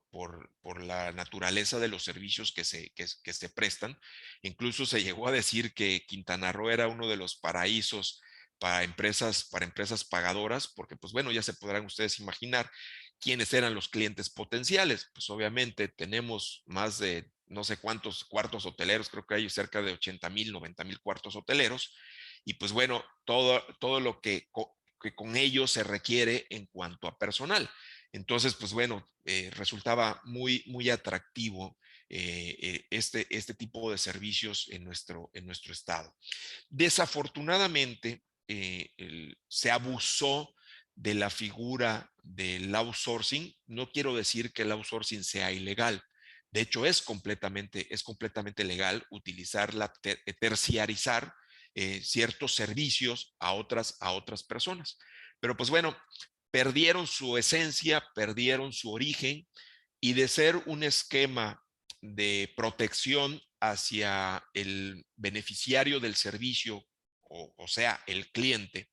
la naturaleza de los servicios que se prestan. Incluso se llegó a decir que Quintana Roo era uno de los paraísos para empresas pagadoras, porque pues bueno, ya se podrán ustedes imaginar quiénes eran los clientes potenciales. Pues obviamente tenemos más de no sé cuántos cuartos hoteleros, creo que hay cerca de 80,000, 90,000 cuartos hoteleros, y pues bueno, todo lo que con ello se requiere en cuanto a personal. Entonces, pues bueno, resultaba muy, muy atractivo este tipo de servicios en nuestro estado. Desafortunadamente, se abusó de la figura del outsourcing. No quiero decir que el outsourcing sea ilegal. De hecho, es completamente legal utilizar terciarizar ciertos servicios a otras personas. Pero pues bueno, perdieron su esencia, perdieron su origen, y de ser un esquema de protección hacia el beneficiario del servicio, o sea, el cliente.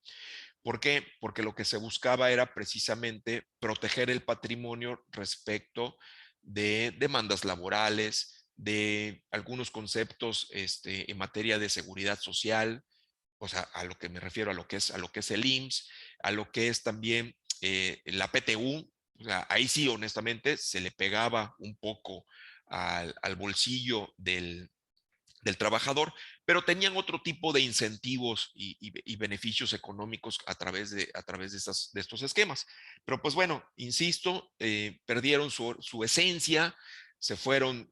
¿Por qué? Porque lo que se buscaba era precisamente proteger el patrimonio respecto de demandas laborales, de algunos conceptos en materia de seguridad social, o sea, a lo que me refiero a lo que es el IMSS, a lo que es también la PTU. O sea, ahí sí, honestamente, se le pegaba un poco al bolsillo del trabajador, pero tenían otro tipo de incentivos y beneficios económicos a través de estos esquemas. Pero pues bueno, insisto, perdieron su esencia, se fueron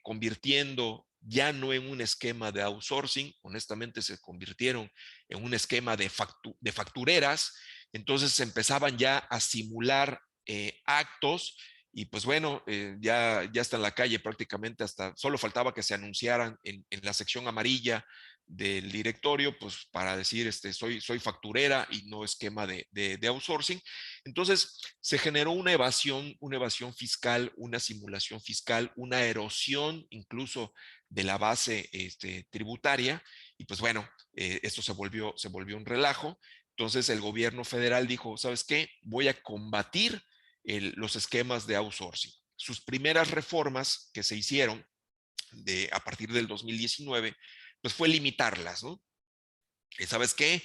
convirtiendo ya no en un esquema de outsourcing, honestamente se convirtieron en un esquema de factureras. Entonces se empezaban ya a simular actos, y pues bueno, ya está en la calle prácticamente, hasta solo faltaba que se anunciaran en la sección amarilla del directorio, pues para decir, soy facturera y no esquema de outsourcing. Entonces se generó una evasión fiscal, una simulación fiscal, una erosión incluso de la base tributaria, y pues bueno, esto se volvió un relajo. Entonces el gobierno federal dijo, ¿sabes qué? Voy a combatir los esquemas de outsourcing. Sus primeras reformas que se hicieron a partir del 2019 pues fue limitarlas, ¿no? ¿Sabes qué?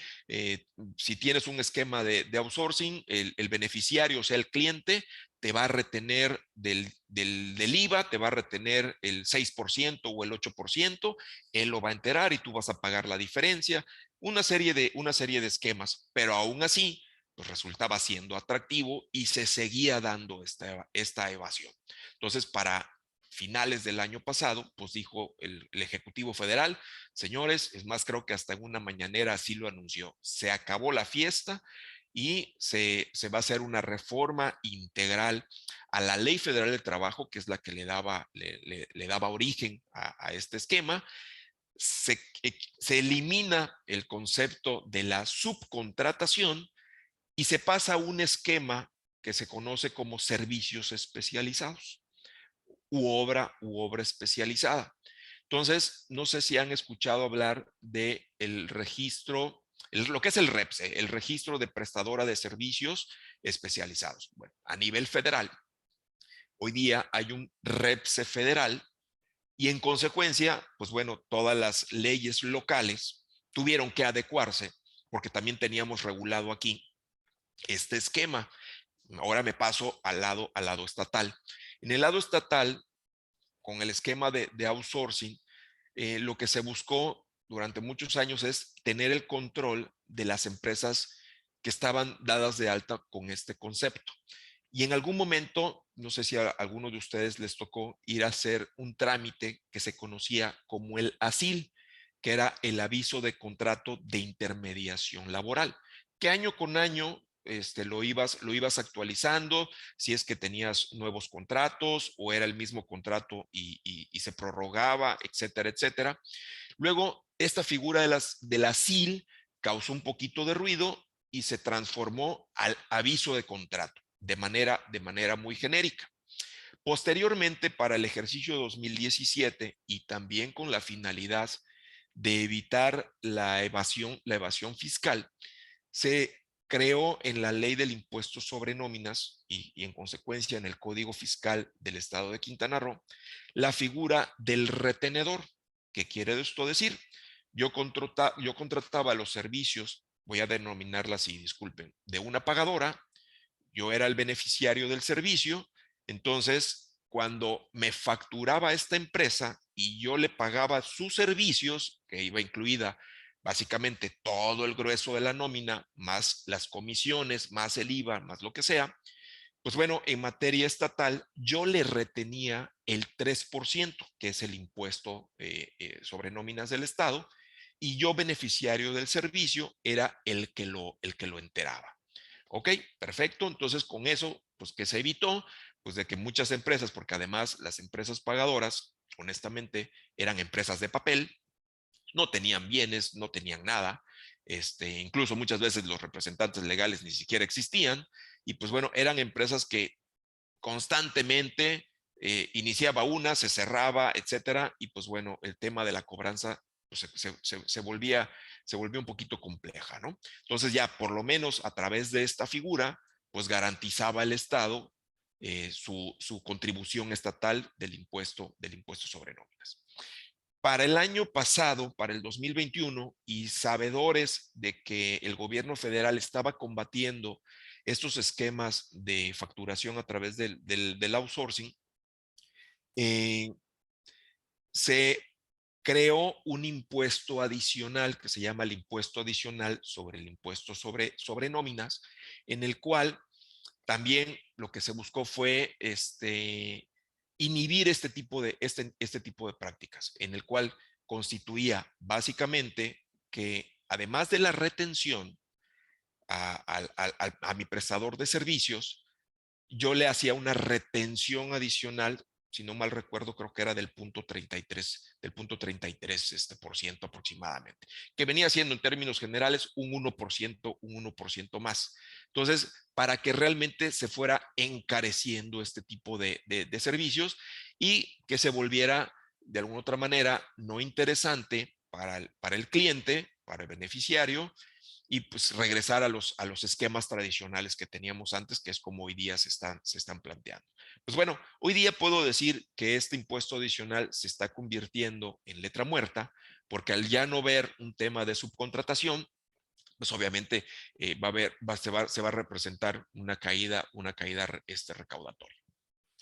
Si tienes un esquema de outsourcing, el beneficiario, o sea, el cliente, te va a retener del IVA, te va a retener el 6% o el 8%, él lo va a enterar y tú vas a pagar la diferencia, una serie de esquemas, pero aún así, pues resultaba siendo atractivo y se seguía dando esta evasión. Entonces, para finales del año pasado, pues dijo el Ejecutivo Federal: señores, es más, creo que hasta en una mañanera así lo anunció, se acabó la fiesta y se va a hacer una reforma integral a la Ley Federal del Trabajo, que es la que le daba origen a este esquema. Se elimina el concepto de la subcontratación y se pasa a un esquema que se conoce como servicios especializados u obra especializada. Entonces, no sé si han escuchado hablar de el registro, lo que es el REPSE, el registro de prestadora de servicios especializados. Bueno, a nivel federal, hoy día hay un REPSE federal y en consecuencia, pues bueno, todas las leyes locales tuvieron que adecuarse porque también teníamos regulado aquí este esquema. Ahora me paso al lado estatal. En el lado estatal, con el esquema de outsourcing, lo que se buscó durante muchos años es tener el control de las empresas que estaban dadas de alta con este concepto. Y en algún momento, no sé si a alguno de ustedes les tocó ir a hacer un trámite que se conocía como el ASIL, que era el aviso de contrato de intermediación laboral, que año con año lo ibas actualizando, si es que tenías nuevos contratos o era el mismo contrato y se prorrogaba, etcétera, etcétera. Luego, esta figura de la SIL causó un poquito de ruido y se transformó al aviso de contrato de manera muy genérica. Posteriormente, para el ejercicio 2017 y también con la finalidad de evitar la evasión fiscal, se creó en la ley del impuesto sobre nóminas y en consecuencia en el Código Fiscal del Estado de Quintana Roo, la figura del retenedor. ¿Qué quiere esto decir? Yo contrataba los servicios, voy a denominarla así, disculpen, de una pagadora, yo era el beneficiario del servicio, entonces cuando me facturaba esta empresa y yo le pagaba sus servicios, que iba incluida básicamente todo el grueso de la nómina, más las comisiones, más el IVA, más lo que sea, pues bueno, en materia estatal yo le retenía el 3%, que es el impuesto sobre nóminas del Estado, y yo beneficiario del servicio era el que lo enteraba. Ok, perfecto. Entonces, con eso, pues, ¿qué se evitó? Pues de que muchas empresas, porque además las empresas pagadoras, honestamente, eran empresas de papel, no tenían bienes, no tenían nada. Incluso muchas veces los representantes legales ni siquiera existían. Y pues bueno, eran empresas que constantemente iniciaba una, se cerraba, etcétera. Y pues bueno, el tema de la cobranza pues, se volvía un poquito compleja, ¿no? Entonces ya por lo menos a través de esta figura, pues garantizaba el Estado su contribución estatal del impuesto sobre nóminas. Para el año pasado, para el 2021, y sabedores de que el gobierno federal estaba combatiendo estos esquemas de facturación a través del outsourcing, eh, se creó un impuesto adicional que se llama el impuesto adicional sobre el impuesto sobre nóminas, en el cual también lo que se buscó fue inhibir este tipo de prácticas, en el cual constituía básicamente que además de la retención a mi prestador de servicios, yo le hacía una retención adicional, si no mal recuerdo, creo que era del punto 33 por ciento aproximadamente, que venía siendo en términos generales un 1% más. Entonces, para que realmente se fuera encareciendo este tipo de servicios y que se volviera de alguna otra manera no interesante para el cliente, para el beneficiario, y pues regresar a los esquemas tradicionales que teníamos antes, que es como hoy día se están planteando. Pues bueno, hoy día puedo decir que este impuesto adicional se está convirtiendo en letra muerta, porque al ya no ver un tema de subcontratación, pues obviamente se va a representar una caída recaudatoria.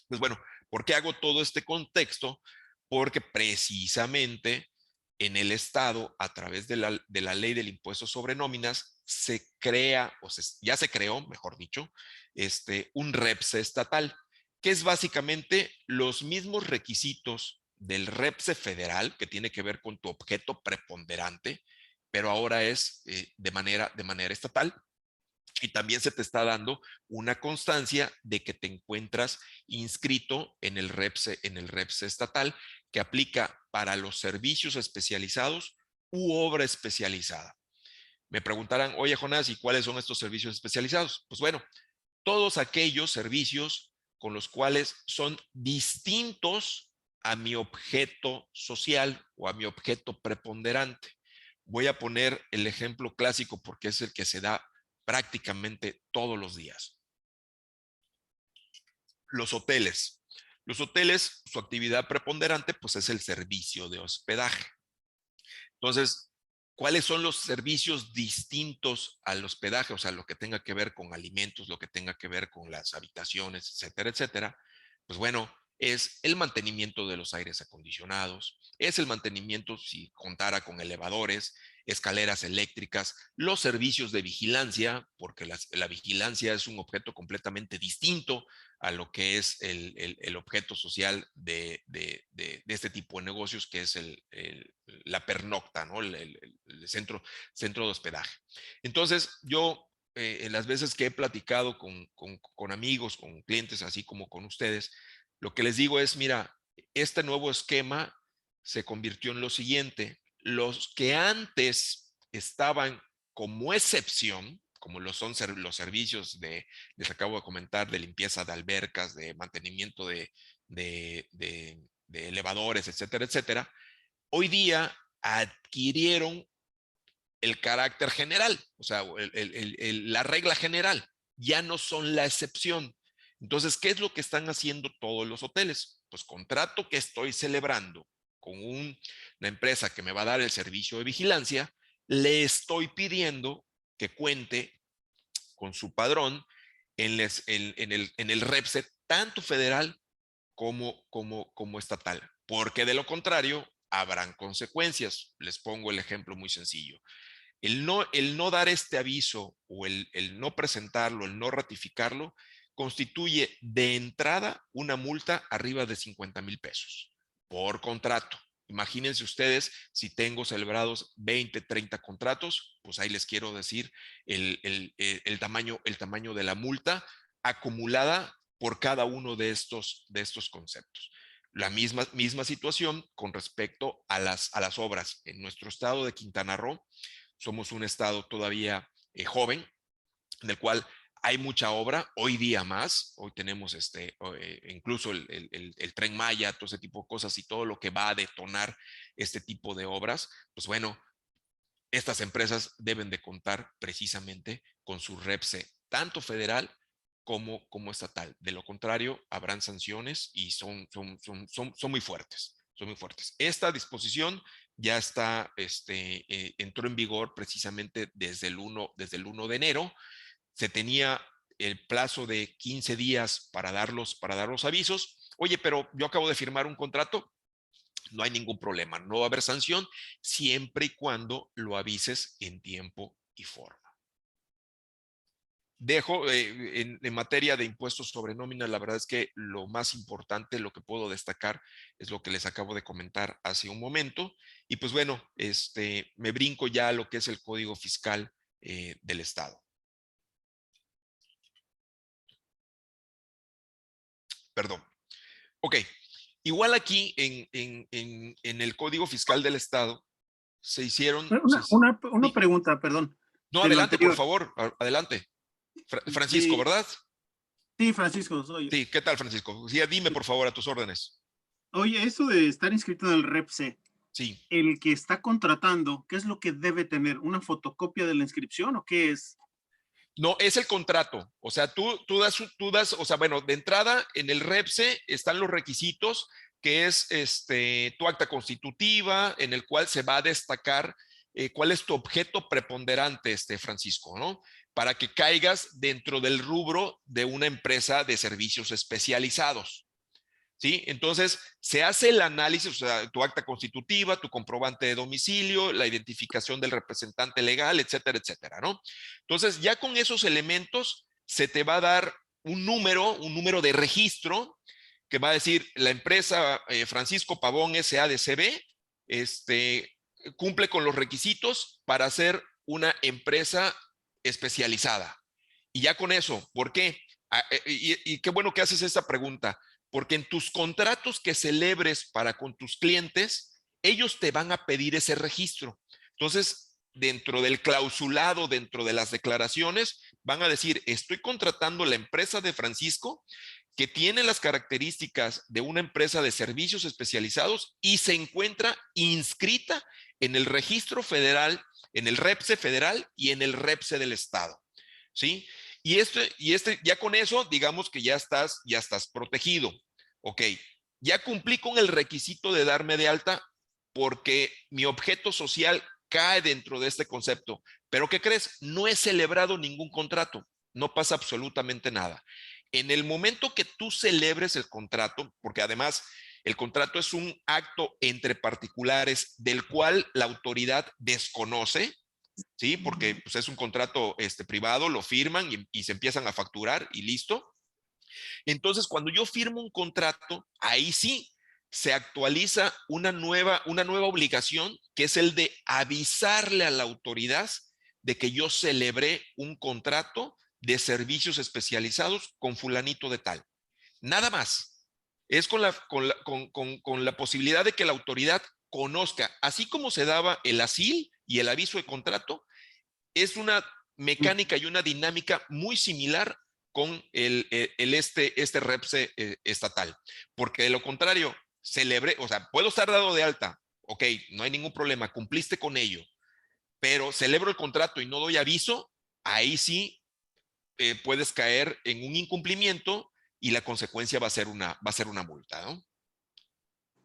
Pues bueno, ¿por qué hago todo este contexto? Porque precisamente en el Estado, a través de la ley del impuesto sobre nóminas, se crea, ya se creó, mejor dicho, un REPSE estatal, que es básicamente los mismos requisitos del REPSE federal, que tiene que ver con tu objeto preponderante, pero ahora es de manera estatal. Y también se te está dando una constancia de que te encuentras inscrito en el REPSE estatal, que aplica para los servicios especializados u obra especializada. Me preguntarán, oye Jonás, ¿y cuáles son estos servicios especializados? Pues bueno, todos aquellos servicios con los cuales son distintos a mi objeto social o a mi objeto preponderante. Voy a poner el ejemplo clásico porque es el que se da prácticamente todos los días. Los hoteles. Los hoteles, su actividad preponderante, pues es el servicio de hospedaje. Entonces, ¿cuáles son los servicios distintos al hospedaje? O sea, lo que tenga que ver con alimentos, lo que tenga que ver con las habitaciones, etcétera, etcétera. Pues bueno, es el mantenimiento de los aires acondicionados, es el mantenimiento si contara con elevadores, escaleras eléctricas, los servicios de vigilancia, porque la vigilancia es un objeto completamente distinto a lo que es el objeto social de este tipo de negocios, que es la pernocta, ¿no? el centro de hospedaje. Entonces, yo en las veces que he platicado con amigos, con clientes, así como con ustedes, lo que les digo es, mira, este nuevo esquema se convirtió en lo siguiente. Los que antes estaban como excepción, como lo son los servicios les acabo de comentar, de limpieza de albercas, de mantenimiento de elevadores, etcétera, etcétera, hoy día adquirieron el carácter general, o sea, la regla general, ya no son la excepción. Entonces, ¿qué es lo que están haciendo todos los hoteles? Pues contrato que estoy celebrando con una empresa que me va a dar el servicio de vigilancia, le estoy pidiendo que cuente con su padrón en el REPSE, tanto federal como estatal, porque de lo contrario habrán consecuencias. Les pongo el ejemplo muy sencillo. El no dar este aviso o el no presentarlo, el no ratificarlo, constituye de entrada una multa arriba de 50,000 pesos por contrato. Imagínense ustedes, si tengo celebrados 20, 30 contratos, pues ahí les quiero decir el tamaño de la multa acumulada por cada uno de estos conceptos. La misma situación con respecto a las obras. En nuestro estado de Quintana Roo, somos un estado todavía joven, en el cual hay mucha obra, hoy día más, hoy tenemos incluso el Tren Maya, todo ese tipo de cosas y todo lo que va a detonar este tipo de obras, pues bueno, estas empresas deben de contar precisamente con su REPSE, tanto federal como estatal. De lo contrario, habrán sanciones y son muy fuertes. Son muy fuertes. Esta disposición ya entró en vigor precisamente desde el 1 de enero. Se tenía el plazo de 15 días para dar los avisos. Oye, pero yo acabo de firmar un contrato. No hay ningún problema, no va a haber sanción siempre y cuando lo avises en tiempo y forma. Dejo en materia de impuestos sobre nómina, la verdad es que lo más importante, lo que puedo destacar es lo que les acabo de comentar hace un momento. Y pues bueno, me brinco ya a lo que es el Código Fiscal del Estado. Perdón. Ok. Igual aquí en el Código Fiscal del Estado se hicieron... Una pregunta, perdón. No, adelante, por favor, adelante. Francisco, Sí, ¿verdad? sí, Francisco, soy yo. Sí, ¿qué tal, Francisco? Sí, dime, por favor, a tus órdenes. Oye, eso de estar inscrito en el REPSE, Sí. el que está contratando, ¿qué es lo que debe tener? ¿Una fotocopia de la inscripción o qué es? No, es el contrato. O sea, tú das, o sea, bueno, de entrada en el REPSE están los requisitos que es tu acta constitutiva, en el cual se va a destacar cuál es tu objeto preponderante, Francisco, ¿no? Para que caigas dentro del rubro de una empresa de servicios especializados. ¿Sí? Entonces, se hace el análisis, o sea, tu acta constitutiva, tu comprobante de domicilio, la identificación del representante legal, etcétera, etcétera, ¿no? Entonces, ya con esos elementos, se te va a dar un número de registro, que va a decir, la empresa Francisco Pavón S.A.D.C.B. Cumple con los requisitos para ser una empresa especializada. Y ya con eso, ¿por qué? Y qué bueno que haces esta pregunta, porque en tus contratos que celebres para con tus clientes, ellos te van a pedir ese registro. Entonces, dentro del clausulado, dentro de las declaraciones, van a decir, estoy contratando la empresa de Francisco, que tiene las características de una empresa de servicios especializados y se encuentra inscrita en el registro federal, en el REPSE federal y en el REPSE del estado. ¿Sí? Y ya con eso, digamos que ya estás protegido. Ok, ya cumplí con el requisito de darme de alta porque mi objeto social cae dentro de este concepto. Pero ¿qué crees? No he celebrado ningún contrato. No pasa absolutamente nada. En el momento que tú celebres el contrato, porque además el contrato es un acto entre particulares del cual la autoridad desconoce, ¿sí? Porque pues, es un contrato privado, lo firman y se empiezan a facturar y listo. Entonces, cuando yo firmo un contrato, ahí sí se actualiza una nueva obligación, que es el de avisarle a la autoridad de que yo celebré un contrato de servicios especializados con fulanito de tal. Nada más. Es con la posibilidad de que la autoridad conozca, así como se daba el asil y el aviso de contrato, es una mecánica y una dinámica muy similar con este REPSE estatal. Porque de lo contrario, o sea, puedo estar dado de alta, ok, no hay ningún problema, cumpliste con ello, pero celebro el contrato y no doy aviso, ahí sí puedes caer en un incumplimiento y la consecuencia va a ser una multa, ¿no?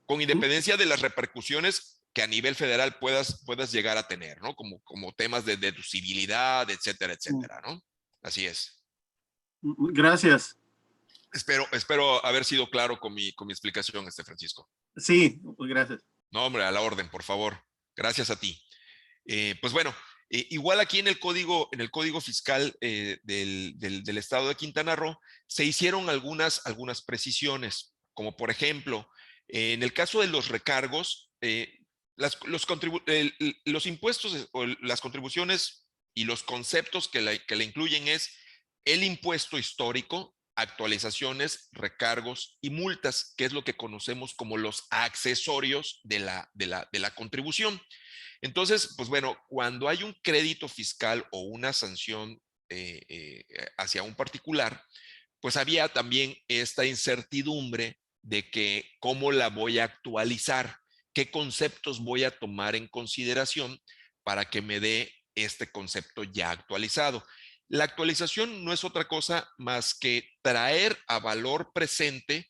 Con independencia de las repercusiones que a nivel federal puedas llegar a tener, ¿no? Como temas de deducibilidad, etcétera, etcétera, ¿no? Así es. Gracias. Espero haber sido claro con mi explicación, Francisco. Sí, gracias. No, hombre, a la orden, por favor. Gracias a ti. Pues bueno, igual aquí en el código fiscal del estado de Quintana Roo se hicieron algunas precisiones, como por ejemplo, en el caso de los recargos, los impuestos o las contribuciones y los conceptos que la incluyen es el impuesto histórico, actualizaciones, recargos y multas, que es lo que conocemos como los accesorios de la contribución. Entonces, pues bueno, cuando hay un crédito fiscal o una sanción hacia un particular, pues había también esta incertidumbre de que cómo la voy a actualizar, qué conceptos voy a tomar en consideración para que me dé este concepto ya actualizado. La actualización no es otra cosa más que traer a valor presente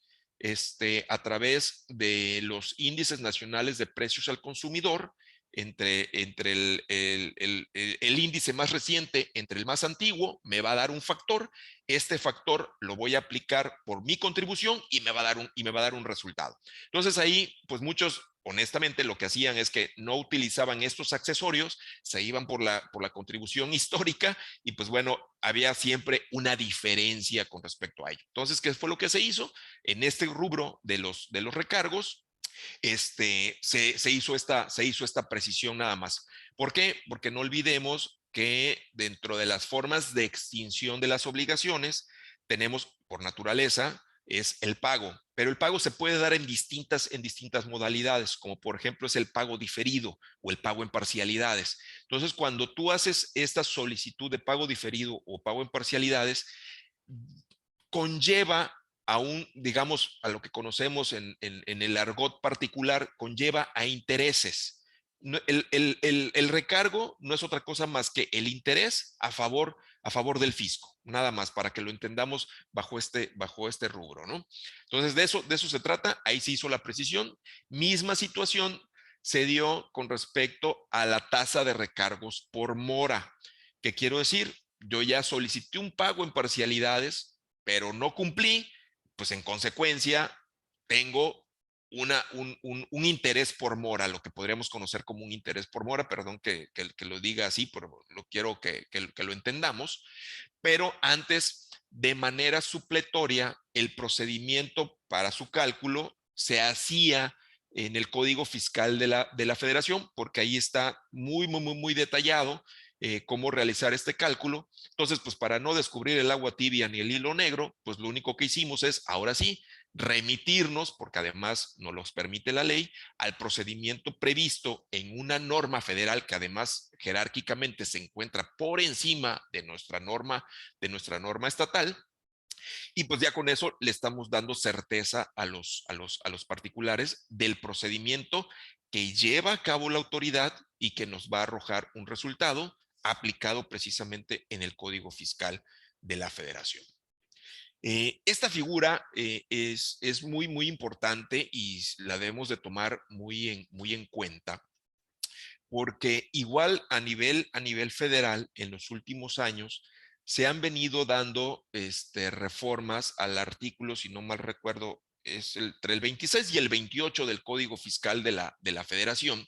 a través de los índices nacionales de precios al consumidor, entre el índice más reciente, entre el más antiguo, me va a dar un factor. Este factor lo voy a aplicar por mi contribución y me va a dar un resultado. Entonces ahí, pues muchos, honestamente, lo que hacían es que no utilizaban estos accesorios, se iban por la contribución histórica y pues bueno, había siempre una diferencia con respecto a ello. Entonces, ¿qué fue lo que se hizo? En este rubro de los recargos, se hizo esta precisión nada más. ¿Por qué? Porque no olvidemos que dentro de las formas de extinción de las obligaciones tenemos por naturaleza es el pago, pero el pago se puede dar en distintas modalidades, como por ejemplo es el pago diferido o el pago en parcialidades. Entonces, cuando tú haces esta solicitud de pago diferido o pago en parcialidades, conlleva digamos, a lo que conocemos en el argot particular, conlleva a intereses. El recargo no es otra cosa más que el interés a favor del fisco, nada más para que lo entendamos bajo este rubro, ¿no? Entonces, de eso se trata. Ahí se hizo la precisión. Misma situación se dio con respecto a la tasa de recargos por mora. ¿Qué quiero decir? Yo ya solicité un pago en parcialidades, pero no cumplí, pues en consecuencia tengo un interés por mora, lo que podríamos conocer como un interés por mora, perdón que lo diga así, pero lo quiero que lo entendamos, pero antes, de manera supletoria, el procedimiento para su cálculo se hacía en el Código Fiscal de la Federación, porque ahí está muy detallado cómo realizar este cálculo. Entonces, pues para no descubrir el agua tibia ni el hilo negro, pues lo único que hicimos es, ahora sí, remitirnos, porque además nos los permite la ley, al procedimiento previsto en una norma federal que además jerárquicamente se encuentra por encima de nuestra norma estatal. Y pues ya con eso le estamos dando certeza a los particulares del procedimiento que lleva a cabo la autoridad y que nos va a arrojar un resultado aplicado precisamente en el Código Fiscal de la Federación. Esta figura es muy importante y la debemos de tomar muy en cuenta, porque igual a nivel federal en los últimos años se han venido dando reformas al artículo, si no mal recuerdo, es entre el 26 y el 28 del Código Fiscal de la Federación,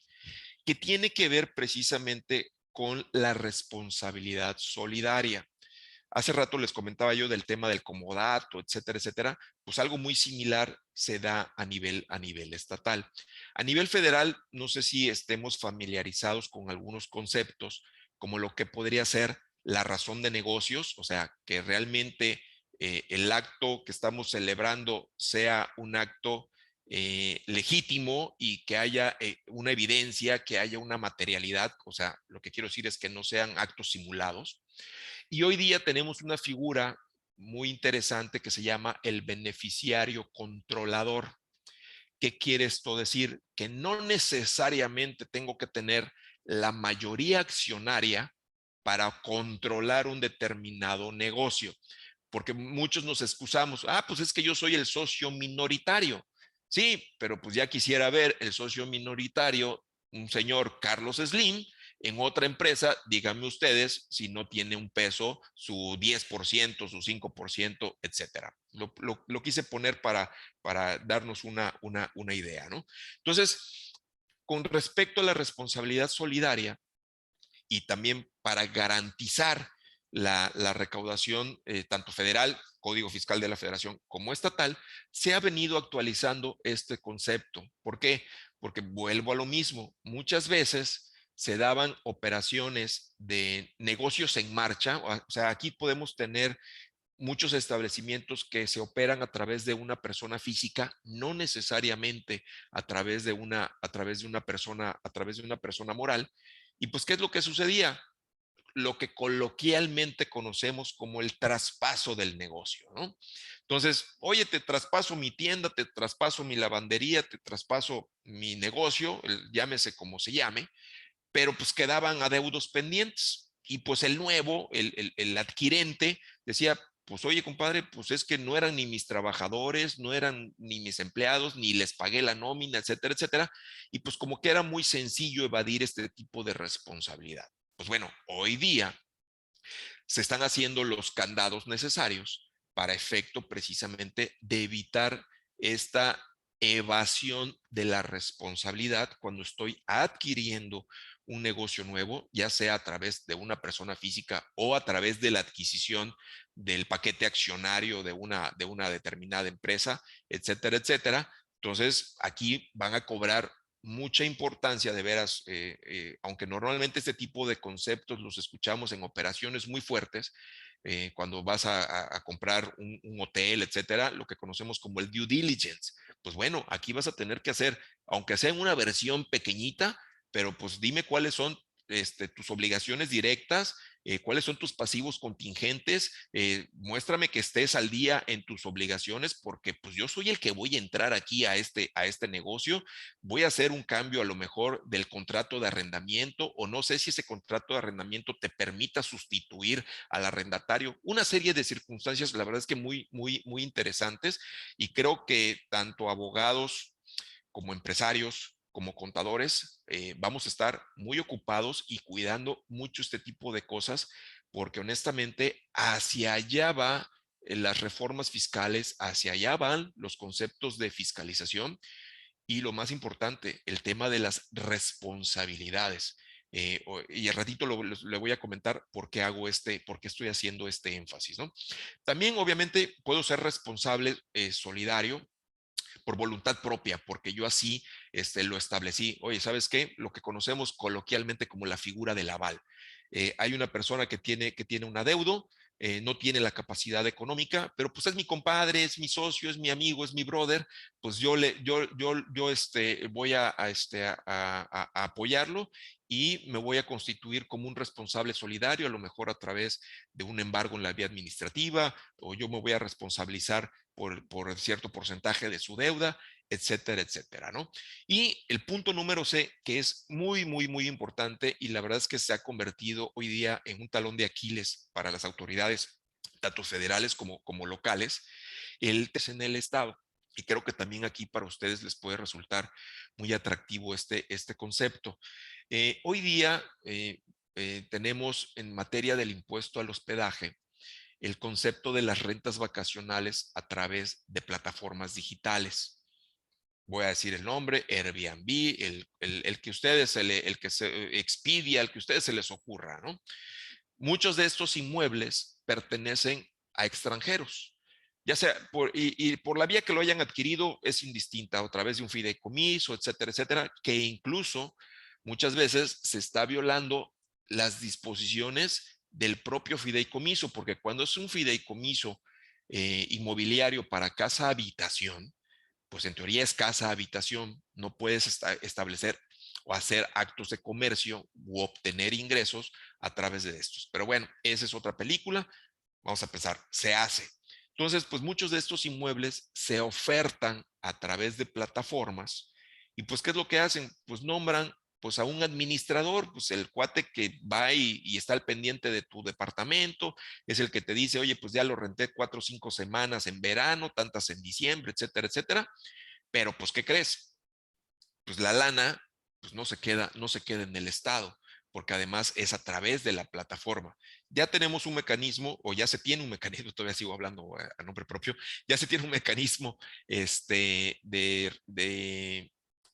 que tiene que ver precisamente con la responsabilidad solidaria. Hace rato les comentaba yo del tema del comodato, etcétera, pues algo muy similar se da a nivel estatal. A nivel federal, no sé si estemos familiarizados con algunos conceptos, como lo que podría ser la razón de negocios, o sea, que realmente el acto que estamos celebrando sea un acto legítimo y que haya una evidencia, que haya una materialidad, o sea, lo que quiero decir es que no sean actos simulados. Y hoy día tenemos una figura muy interesante que se llama el beneficiario controlador. ¿Qué quiere esto decir? Que no necesariamente tengo que tener la mayoría accionaria para controlar un determinado negocio, porque muchos nos excusamos, pues es que yo soy el socio minoritario. Sí, pero pues ya quisiera ver el socio minoritario, un señor Carlos Slim, en otra empresa, díganme ustedes si no tiene un peso, su 10%, su 5%, etcétera. Lo quise poner para darnos una idea, ¿no? Entonces, con respecto a la responsabilidad solidaria y también para garantizar la recaudación tanto federal, Código Fiscal de la Federación, como estatal, se ha venido actualizando este concepto. ¿Por qué? Porque vuelvo a lo mismo. Muchas veces se daban operaciones de negocios en marcha, o sea, aquí podemos tener muchos establecimientos que se operan a través de una persona física, no necesariamente a través de una persona moral. Y pues, ¿qué es lo que sucedía? Lo que coloquialmente conocemos como el traspaso del negocio, ¿no? Entonces, oye, te traspaso mi tienda, te traspaso mi lavandería, te traspaso mi negocio, llámese como se llame, pero pues quedaban adeudos pendientes. Y pues el nuevo, el adquirente, decía, pues oye, compadre, pues es que no eran ni mis trabajadores, no eran ni mis empleados, ni les pagué la nómina, etcétera, etcétera. Y pues como que era muy sencillo evadir este tipo de responsabilidad. Pues bueno, hoy día se están haciendo los candados necesarios para efecto precisamente de evitar esta evasión de la responsabilidad cuando estoy adquiriendo un negocio nuevo, ya sea a través de una persona física o a través de la adquisición del paquete accionario de una determinada empresa, etcétera, etcétera. Entonces, aquí van a cobrar mucha importancia de veras, aunque normalmente este tipo de conceptos los escuchamos en operaciones muy fuertes, cuando vas a comprar un hotel, etcétera, lo que conocemos como el due diligence. Pues bueno, aquí vas a tener que hacer, aunque sea en una versión pequeñita, pero pues dime cuáles son tus obligaciones directas cuáles son tus pasivos contingentes, muéstrame que estés al día en tus obligaciones, porque pues yo soy el que voy a entrar aquí a este negocio, voy a hacer un cambio a lo mejor del contrato de arrendamiento, o no sé si ese contrato de arrendamiento te permita sustituir al arrendatario, una serie de circunstancias, la verdad es que muy interesantes, y creo que tanto abogados como empresarios, como contadores, vamos a estar muy ocupados y cuidando mucho este tipo de cosas, porque honestamente hacia allá va las reformas fiscales, hacia allá van los conceptos de fiscalización y lo más importante, el tema de las responsabilidades. Y al ratito le voy a comentar por qué por qué estoy haciendo este énfasis, ¿no? También, obviamente, puedo ser responsable solidario por voluntad propia, porque yo así lo establecí. Oye, ¿sabes qué? Lo que conocemos coloquialmente como la figura del aval. Hay una persona que tiene un adeudo, no tiene la capacidad económica, pero pues es mi compadre, es mi socio, es mi amigo, es mi brother, pues yo voy a apoyarlo y me voy a constituir como un responsable solidario, a lo mejor a través de un embargo en la vía administrativa, o yo me voy a responsabilizar por cierto porcentaje de su deuda, etcétera, etcétera, ¿no? Y el punto número C, que es muy importante y la verdad es que se ha convertido hoy día en un talón de Aquiles para las autoridades, tanto federales como locales, es en el Estado. Y creo que también aquí para ustedes les puede resultar muy atractivo este concepto. Hoy día tenemos en materia del impuesto al hospedaje el concepto de las rentas vacacionales a través de plataformas digitales. Voy a decir el nombre, Airbnb, el que ustedes, el que se Expedia, el que a ustedes se les ocurra, ¿no? Muchos de estos inmuebles pertenecen a extranjeros, ya sea y por la vía que lo hayan adquirido es indistinta, a través de un fideicomiso, etcétera, etcétera, que incluso muchas veces se está violando las disposiciones del propio fideicomiso, porque cuando es un fideicomiso inmobiliario para casa habitación, pues en teoría es casa habitación, no puedes establecer o hacer actos de comercio u obtener ingresos a través de estos. Pero bueno, esa es otra película. Vamos a empezar. Se hace. Entonces, pues muchos de estos inmuebles se ofertan a través de plataformas y pues ¿qué es lo que hacen? Pues nombran pues a un administrador, pues el cuate que va y está al pendiente de tu departamento, es el que te dice, oye, pues ya lo renté 4 o 5 semanas en verano, tantas en diciembre, etcétera, etcétera. Pero pues, ¿qué crees? Pues la lana pues no se queda en el Estado, porque además es a través de la plataforma. Ya tenemos un mecanismo, o ya se tiene un mecanismo, todavía sigo hablando a nombre propio, ya se tiene un mecanismo de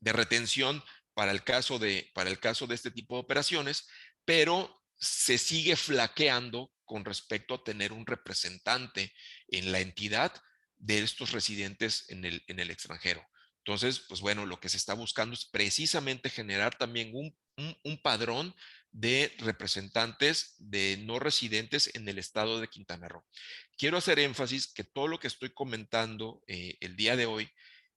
retención para el caso de este tipo de operaciones, pero se sigue flaqueando con respecto a tener un representante en la entidad de estos residentes en el extranjero. Entonces, pues bueno, lo que se está buscando es precisamente generar también un padrón de representantes de no residentes en el estado de Quintana Roo. Quiero hacer énfasis que todo lo que estoy comentando el día de hoy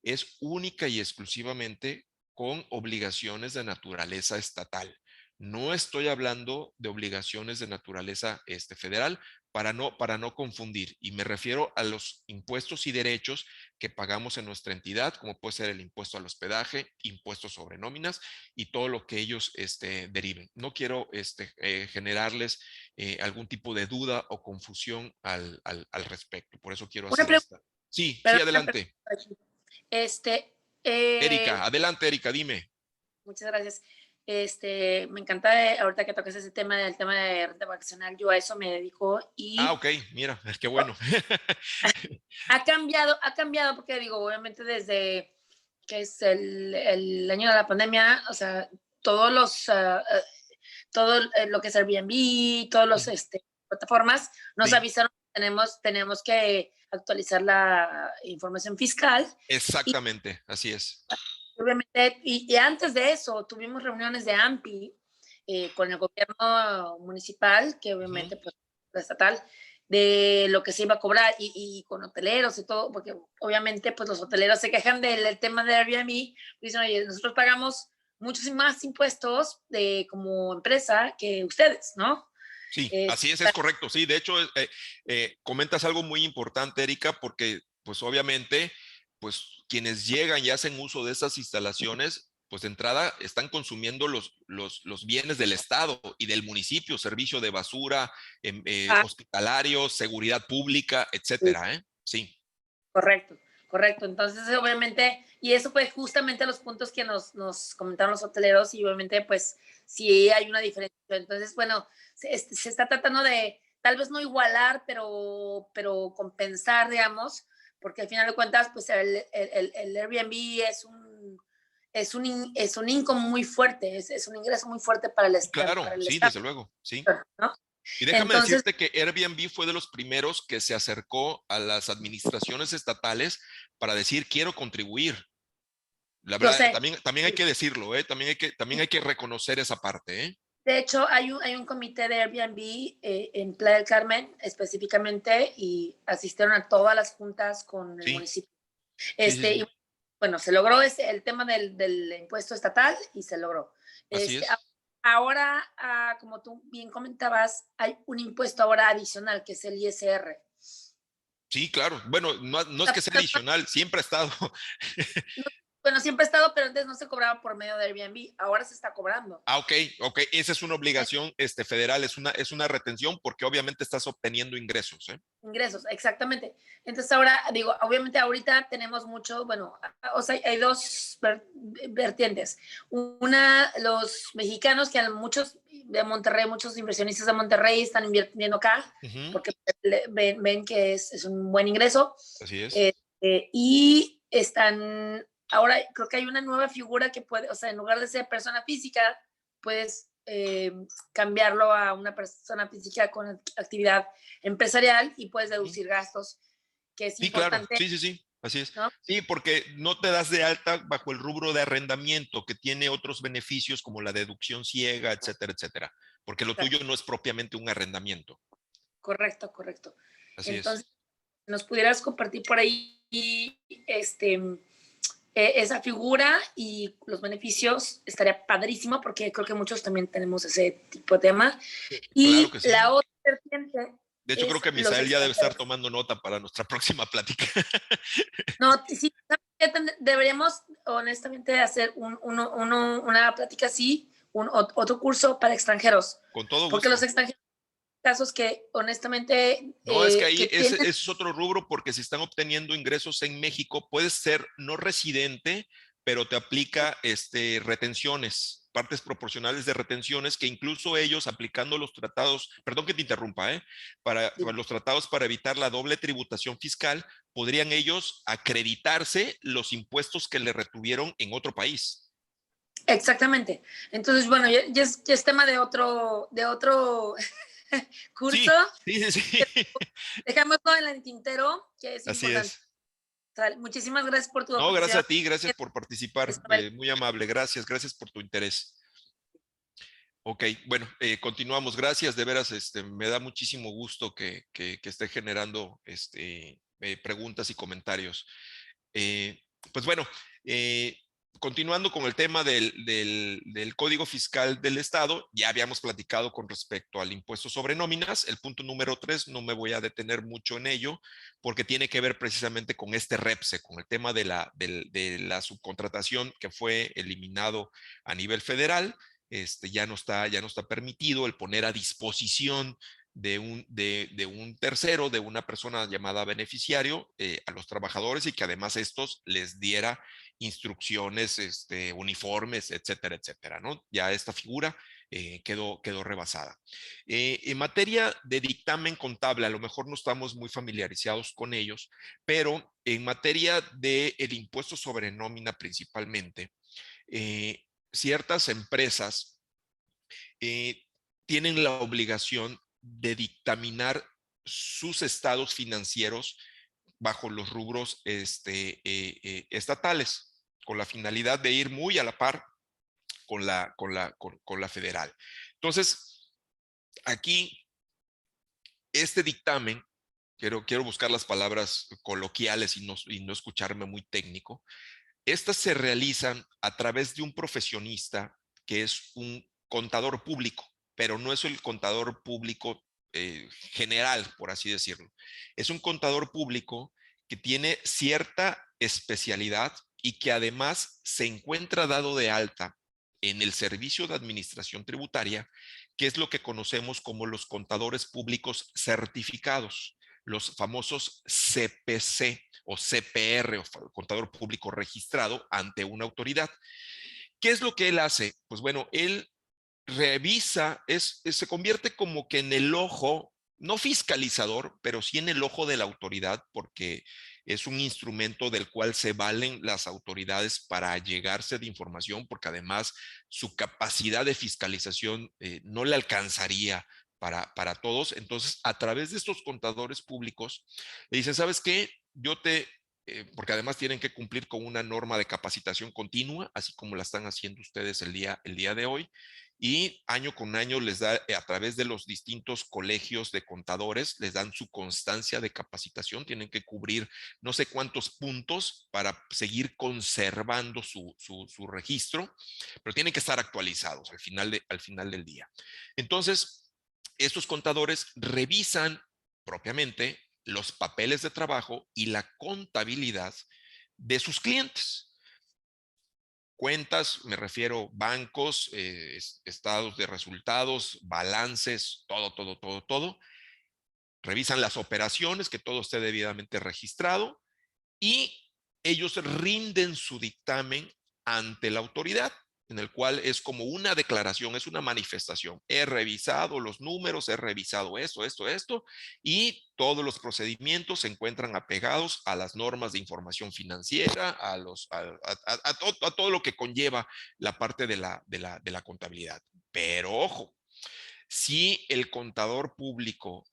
es única y exclusivamente con obligaciones de naturaleza estatal. No estoy hablando de obligaciones de naturaleza federal para no confundir, y me refiero a los impuestos y derechos que pagamos en nuestra entidad, como puede ser el impuesto al hospedaje, impuestos sobre nóminas y todo lo que ellos deriven. No quiero generarles algún tipo de duda o confusión al respecto. Por eso quiero Una hacer pregunta, esta. Sí, sí, perdón, una adelante. pregunta aquí. Este, Erika, adelante, Erika, dime. muchas gracias. Me encanta ahorita que tocas ese tema del tema de renta vacacional. Yo a eso me dedico Ah, y ok, mira, qué bueno. ha cambiado porque digo, obviamente desde que es el año de la pandemia, o sea, todos los, todo lo que es Airbnb, todos los plataformas nos Sí, avisaron que tenemos que actualizar la información fiscal. Y exactamente, así es. obviamente, y antes de eso, tuvimos reuniones de AMPI con el gobierno municipal, que obviamente, pues, estatal, de lo que se iba a cobrar y con hoteleros y todo, porque obviamente, pues, los hoteleros se quejan del tema de Airbnb, dicen, oye, nosotros pagamos muchos más impuestos como empresa que ustedes, ¿no? Sí, así es correcto. Sí, de hecho, comentas algo muy importante, Erika, porque pues obviamente, pues quienes llegan y hacen uso de esas instalaciones, pues de entrada están consumiendo los bienes del Estado y del municipio, servicio de basura, Ah, hospitalarios, seguridad pública, sí. etcétera, ¿eh? Sí. Correcto, correcto. Entonces, obviamente, y eso fue justamente los puntos que nos comentaron los hoteleros y obviamente, pues, sí hay una diferencia. Entonces, bueno, se está tratando de, tal vez no igualar, pero compensar, digamos, porque al final de cuentas, pues, el Airbnb es un income muy fuerte, es un ingreso muy fuerte Claro, para el sí, Estado, desde luego, sí. ¿no? Y déjame Entonces, decirte que Airbnb fue de los primeros que se acercó a las administraciones estatales para decir, quiero contribuir. La yo verdad, sé, también hay que decirlo, ¿eh? También hay que reconocer esa parte, ¿eh? de hecho, hay un comité de Airbnb en Playa del Carmen específicamente y asistieron a todas las juntas con el Sí, municipio. sí, sí, Y sí. bueno, se logró el tema del impuesto estatal y se logró. Así Este, es. ahora, como tú bien comentabas, hay un impuesto ahora adicional que es el ISR. Sí, claro. Bueno, no es que sea adicional, siempre ha estado. Bueno, siempre ha estado, pero antes no se cobraba por medio de Airbnb, ahora se está cobrando. Ah, ok, ok. Esa es una obligación federal, es una retención porque obviamente estás obteniendo ingresos, ¿eh? Ingresos, exactamente. Entonces ahora, digo, obviamente ahorita tenemos mucho, bueno, o sea, hay dos vertientes. Una, los mexicanos, que muchos de Monterrey, muchos inversionistas de Monterrey están invirtiendo acá, Ujú, porque ven que es un buen ingreso. así es. Y están, ahora creo que hay una nueva figura que puede, o sea, en lugar de ser persona física, puedes cambiarlo a una persona física con actividad empresarial y puedes Ujú. deducir gastos, que es Sí, claro. importante, Sí, sí, sí. Así es. ¿no? Sí, porque no te das de alta bajo el rubro de arrendamiento, que tiene otros beneficios como la deducción ciega, etcétera, etcétera. Porque lo tuyo no es propiamente un arrendamiento. Correcto, correcto. Así es. Entonces, nos pudieras compartir por ahí esa figura y los beneficios, estaría padrísimo porque creo que muchos también tenemos ese tipo de tema. Claro Y que sí. la otra vertiente De hecho, creo es que los Misael ya debe estar extranjeros. tomando nota para nuestra próxima plática. No, sí, deberíamos honestamente hacer una plática así, otro curso para extranjeros, Con todo porque los gusto. extranjeros, casos que honestamente, No, es que ahí que tienen, ese es otro rubro porque si están obteniendo ingresos en México, puedes ser no residente, pero te aplica retenciones, partes proporcionales de retenciones que incluso ellos aplicando los tratados, perdón que te interrumpa, para los tratados para evitar la doble tributación fiscal, podrían ellos acreditarse los impuestos que le retuvieron en otro país. exactamente. Entonces, bueno, ya es tema de otro curso. Sí, sí, sí, sí. Dejamos todo en el tintero, que es Así importante. es. Muchísimas gracias por tu No, gracias aportación. a ti, gracias por participar. Muy amable, gracias, gracias por tu interés. Ok, bueno, continuamos. Gracias, de veras, me da muchísimo gusto que esté generando preguntas y comentarios. Pues bueno, eh, continuando con el tema del Código Fiscal del Estado, ya habíamos platicado con respecto al impuesto sobre nóminas. El punto número 3, no me voy a detener mucho en ello, porque tiene que ver precisamente con este REPSE, con el tema de la subcontratación que fue eliminado a nivel federal. Ya no está permitido el poner a disposición de un tercero, de una persona llamada beneficiario, a los trabajadores y que además estos les diera instrucciones, uniformes, etcétera, etcétera, ¿no? Ya esta figura quedó rebasada. En materia de dictamen contable, a lo mejor no estamos muy familiarizados con ellos, pero en materia del impuesto sobre nómina principalmente, ciertas empresas tienen la obligación de dictaminar sus estados financieros bajo los rubros estatales, con la finalidad de ir muy a la par con la federal. Entonces, aquí, este dictamen, quiero buscar las palabras coloquiales y no escucharme muy técnico, estas se realizan a través de un profesionista que es un contador público. pero no es el contador público general, por así decirlo. Es un contador público que tiene cierta especialidad y que además se encuentra dado de alta en el Servicio de Administración Tributaria, que es lo que conocemos como los contadores públicos certificados, los famosos CPC o CPR, o contador público registrado ante una autoridad. ¿Qué es lo que él hace? Pues bueno, él revisa, se convierte como que en el ojo, no fiscalizador, pero sí en el ojo de la autoridad, porque es un instrumento del cual se valen las autoridades para llegarse de información, porque además su capacidad de fiscalización no le alcanzaría para todos. Entonces, a través de estos contadores públicos, le dicen, ¿sabes qué? Porque además tienen que cumplir con una norma de capacitación continua, así como la están haciendo ustedes el día de hoy. Y año con año les da, a través de los distintos colegios de contadores, les dan su constancia de capacitación, tienen que cubrir no sé cuántos puntos para seguir conservando su registro, pero tienen que estar actualizados al final del día. Entonces, estos contadores revisan propiamente los papeles de trabajo y la contabilidad de sus clientes. Cuentas, me refiero bancos, estados de resultados, balances, todo. Revisan las operaciones, que todo esté debidamente registrado y ellos rinden su dictamen ante la autoridad, en el cual es como una declaración, es una manifestación. He revisado los números, he revisado esto, y todos los procedimientos se encuentran apegados a las normas de información financiera, a todo lo que conlleva la parte de la contabilidad. Pero ojo, si el contador público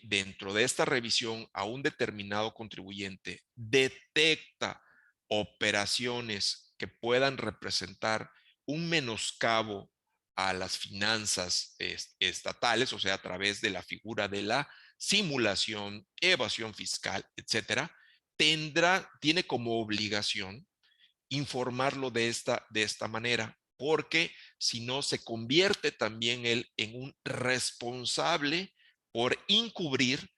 dentro de esta revisión a un determinado contribuyente detecta operaciones que puedan representar un menoscabo a las finanzas estatales, o sea, a través de la figura de la simulación, evasión fiscal, etcétera, tiene como obligación informarlo de esta manera, porque si no se convierte también él en un responsable por encubrir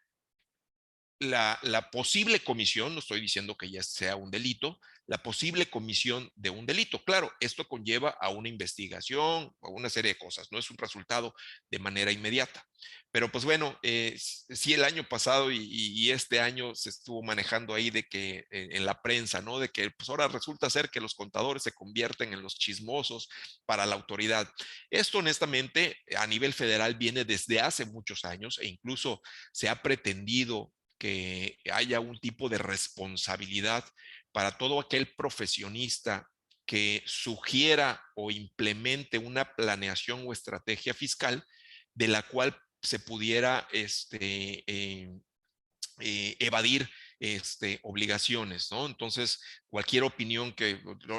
la posible comisión, no estoy diciendo que ya sea un delito, la posible comisión de un delito. Claro, esto conlleva a una investigación, a una serie de cosas, no es un resultado de manera inmediata. Pero pues bueno, sí, el año pasado y este año se estuvo manejando ahí de que en la prensa, ¿no? De que pues ahora resulta ser que los contadores se convierten en los chismosos para la autoridad. Esto honestamente a nivel federal viene desde hace muchos años e incluso se ha pretendido que haya un tipo de responsabilidad para todo aquel profesionista que sugiera o implemente una planeación o estrategia fiscal de la cual se pudiera evadir obligaciones, ¿no? Entonces, cualquier opinión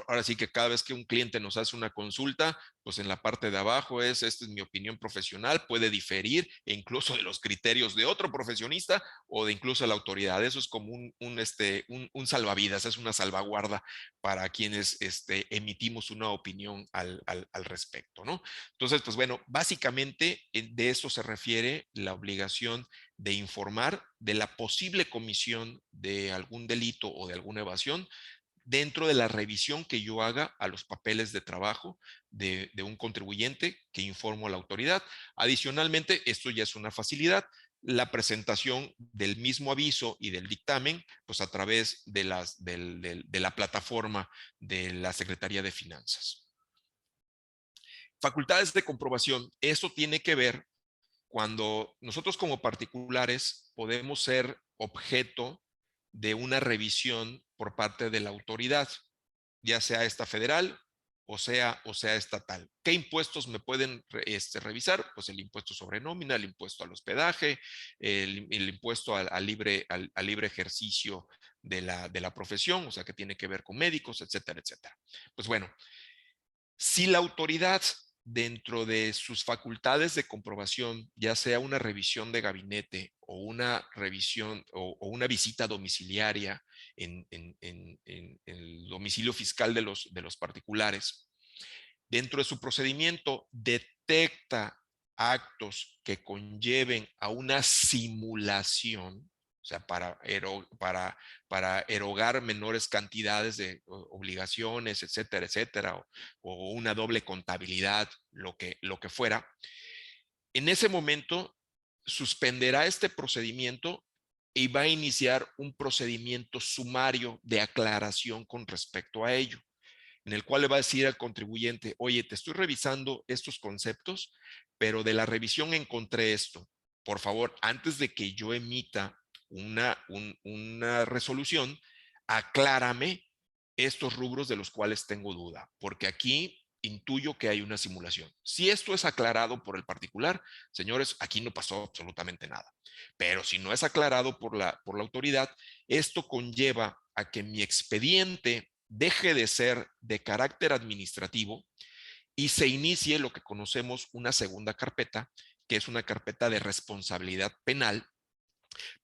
ahora sí que cada vez que un cliente nos hace una consulta, pues en la parte de abajo esta es mi opinión profesional, puede diferir e incluso de los criterios de otro profesionista o de incluso la autoridad. Eso es como un salvavidas, es una salvaguarda para quienes emitimos una opinión al respecto, ¿no? Entonces, pues bueno, básicamente de eso se refiere la obligación de informar de la posible comisión de algún delito o de alguna evasión dentro de la revisión que yo haga a los papeles de trabajo de un contribuyente que informo a la autoridad. Adicionalmente, esto ya es una facilidad, la presentación del mismo aviso y del dictamen, pues a través de la plataforma de la Secretaría de Finanzas. Facultades de comprobación, eso tiene que ver cuando nosotros como particulares podemos ser objeto de una revisión por parte de la autoridad, ya sea esta federal o sea estatal. ¿Qué impuestos me pueden revisar? Pues el impuesto sobre nómina, el impuesto al hospedaje, el impuesto al libre ejercicio de la profesión, o sea, que tiene que ver con médicos, etcétera, etcétera. Pues bueno, si la autoridad dentro de sus facultades de comprobación, ya sea una revisión de gabinete o una revisión o una visita domiciliaria en el domicilio fiscal de los particulares, dentro de su procedimiento detecta actos que conlleven a una simulación, o sea, para erogar menores cantidades de obligaciones, etcétera, etcétera, o una doble contabilidad, lo que fuera, en ese momento suspenderá este procedimiento y va a iniciar un procedimiento sumario de aclaración con respecto a ello, en el cual le va a decir al contribuyente, oye, te estoy revisando estos conceptos, pero de la revisión encontré esto. Por favor, antes de que yo emita una resolución, aclárame estos rubros de los cuales tengo duda, porque aquí intuyo que hay una simulación. Si esto es aclarado por el particular, señores, aquí no pasó absolutamente nada. Pero si no es aclarado por la autoridad, esto conlleva a que mi expediente deje de ser de carácter administrativo y se inicie lo que conocemos una segunda carpeta, que es una carpeta de responsabilidad penal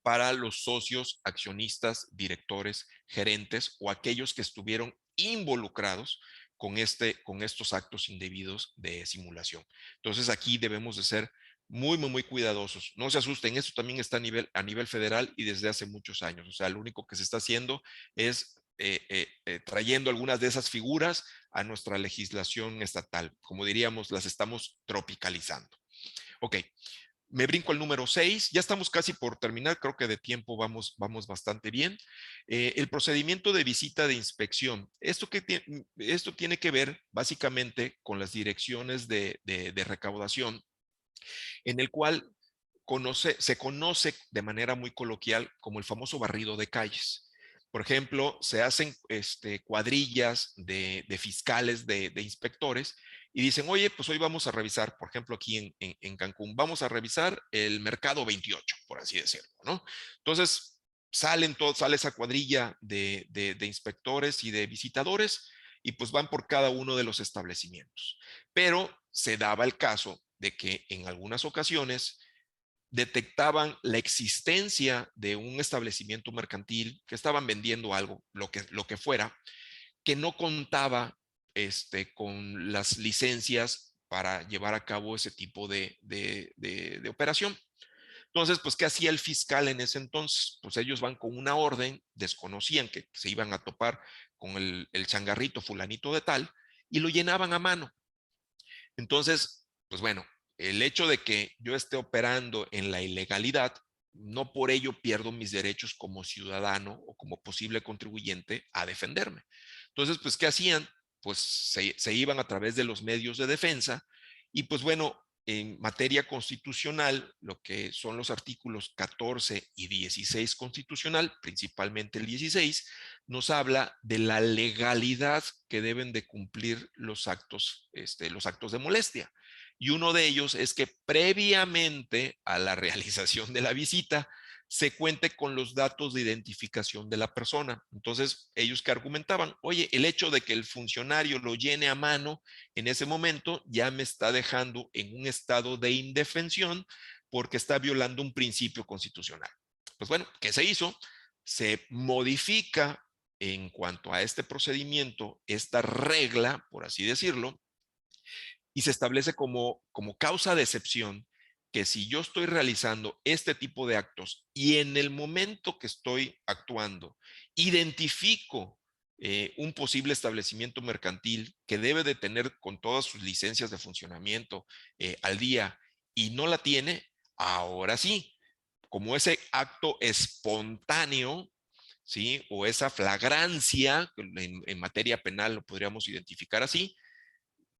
para los socios, accionistas, directores, gerentes o aquellos que estuvieron involucrados con estos actos indebidos de simulación. Entonces aquí debemos de ser muy cuidadosos. No se asusten, esto también está a nivel federal y desde hace muchos años. O sea, lo único que se está haciendo es trayendo algunas de esas figuras a nuestra legislación estatal. Como diríamos, las estamos tropicalizando. Ok, me brinco al número 6, ya estamos casi por terminar, creo que de tiempo vamos bastante bien. El procedimiento de visita de inspección. Esto tiene que ver básicamente con las direcciones de recaudación, en el cual se conoce de manera muy coloquial como el famoso barrido de calles. Por ejemplo, se hacen cuadrillas de fiscales, de inspectores, y dicen, oye, pues hoy vamos a revisar, por ejemplo, aquí en Cancún, vamos a revisar el mercado 28, por así decirlo, ¿no? Entonces, sale esa cuadrilla de inspectores y de visitadores, y pues van por cada uno de los establecimientos. Pero se daba el caso de que en algunas ocasiones detectaban la existencia de un establecimiento mercantil que estaban vendiendo algo, lo que fuera, que no contaba con las licencias para llevar a cabo ese tipo de operación. Entonces, pues, ¿qué hacía el fiscal en ese entonces? Pues ellos van con una orden, desconocían que se iban a topar con el changarrito fulanito de tal, y lo llenaban a mano. Entonces, pues bueno, el hecho de que yo esté operando en la ilegalidad, no por ello pierdo mis derechos como ciudadano o como posible contribuyente a defenderme. Entonces, pues, ¿qué hacían? Pues se iban a través de los medios de defensa y pues bueno, en materia constitucional, lo que son los artículos 14 y 16 constitucional, principalmente el 16, nos habla de la legalidad que deben de cumplir los actos de molestia. Y uno de ellos es que previamente a la realización de la visita se cuente con los datos de identificación de la persona. Entonces, ellos que argumentaban, oye, el hecho de que el funcionario lo llene a mano en ese momento ya me está dejando en un estado de indefensión porque está violando un principio constitucional. Pues bueno, ¿qué se hizo? Se modifica en cuanto a este procedimiento, esta regla, por así decirlo, y se establece como causa de excepción que si yo estoy realizando este tipo de actos y en el momento que estoy actuando identifico un posible establecimiento mercantil que debe de tener con todas sus licencias de funcionamiento al día y no la tiene, ahora sí, como ese acto espontáneo, ¿sí? O esa flagrancia, en materia penal lo podríamos identificar así,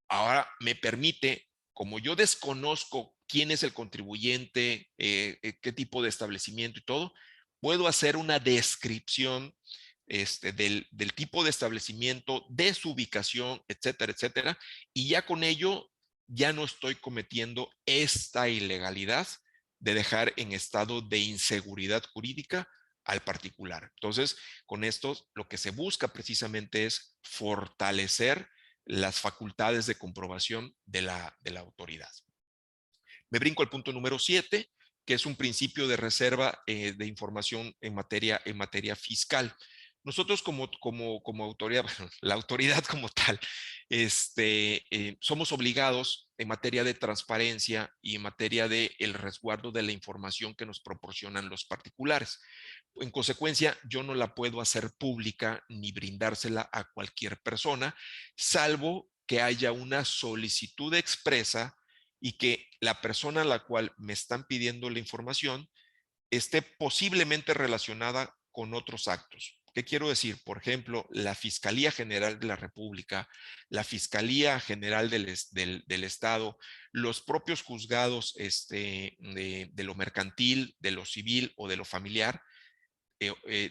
ahora me permite, como yo desconozco quién es el contribuyente, qué tipo de establecimiento y todo, puedo hacer una descripción del tipo de establecimiento, de su ubicación, etcétera, etcétera, y ya con ello ya no estoy cometiendo esta ilegalidad de dejar en estado de inseguridad jurídica al particular. Entonces, con esto lo que se busca precisamente es fortalecer las facultades de comprobación de la autoridad. Me brinco al punto número 7, que es un principio de reserva de información en materia fiscal. Nosotros como autoridad, bueno, la autoridad como tal, somos obligados en materia de transparencia y en materia de el resguardo de la información que nos proporcionan los particulares. En consecuencia, yo no la puedo hacer pública ni brindársela a cualquier persona, salvo que haya una solicitud expresa y que la persona a la cual me están pidiendo la información esté posiblemente relacionada con otros actos. ¿Qué quiero decir? Por ejemplo, la Fiscalía General de la República, la Fiscalía General del Estado, los propios juzgados de lo mercantil, de lo civil o de lo familiar,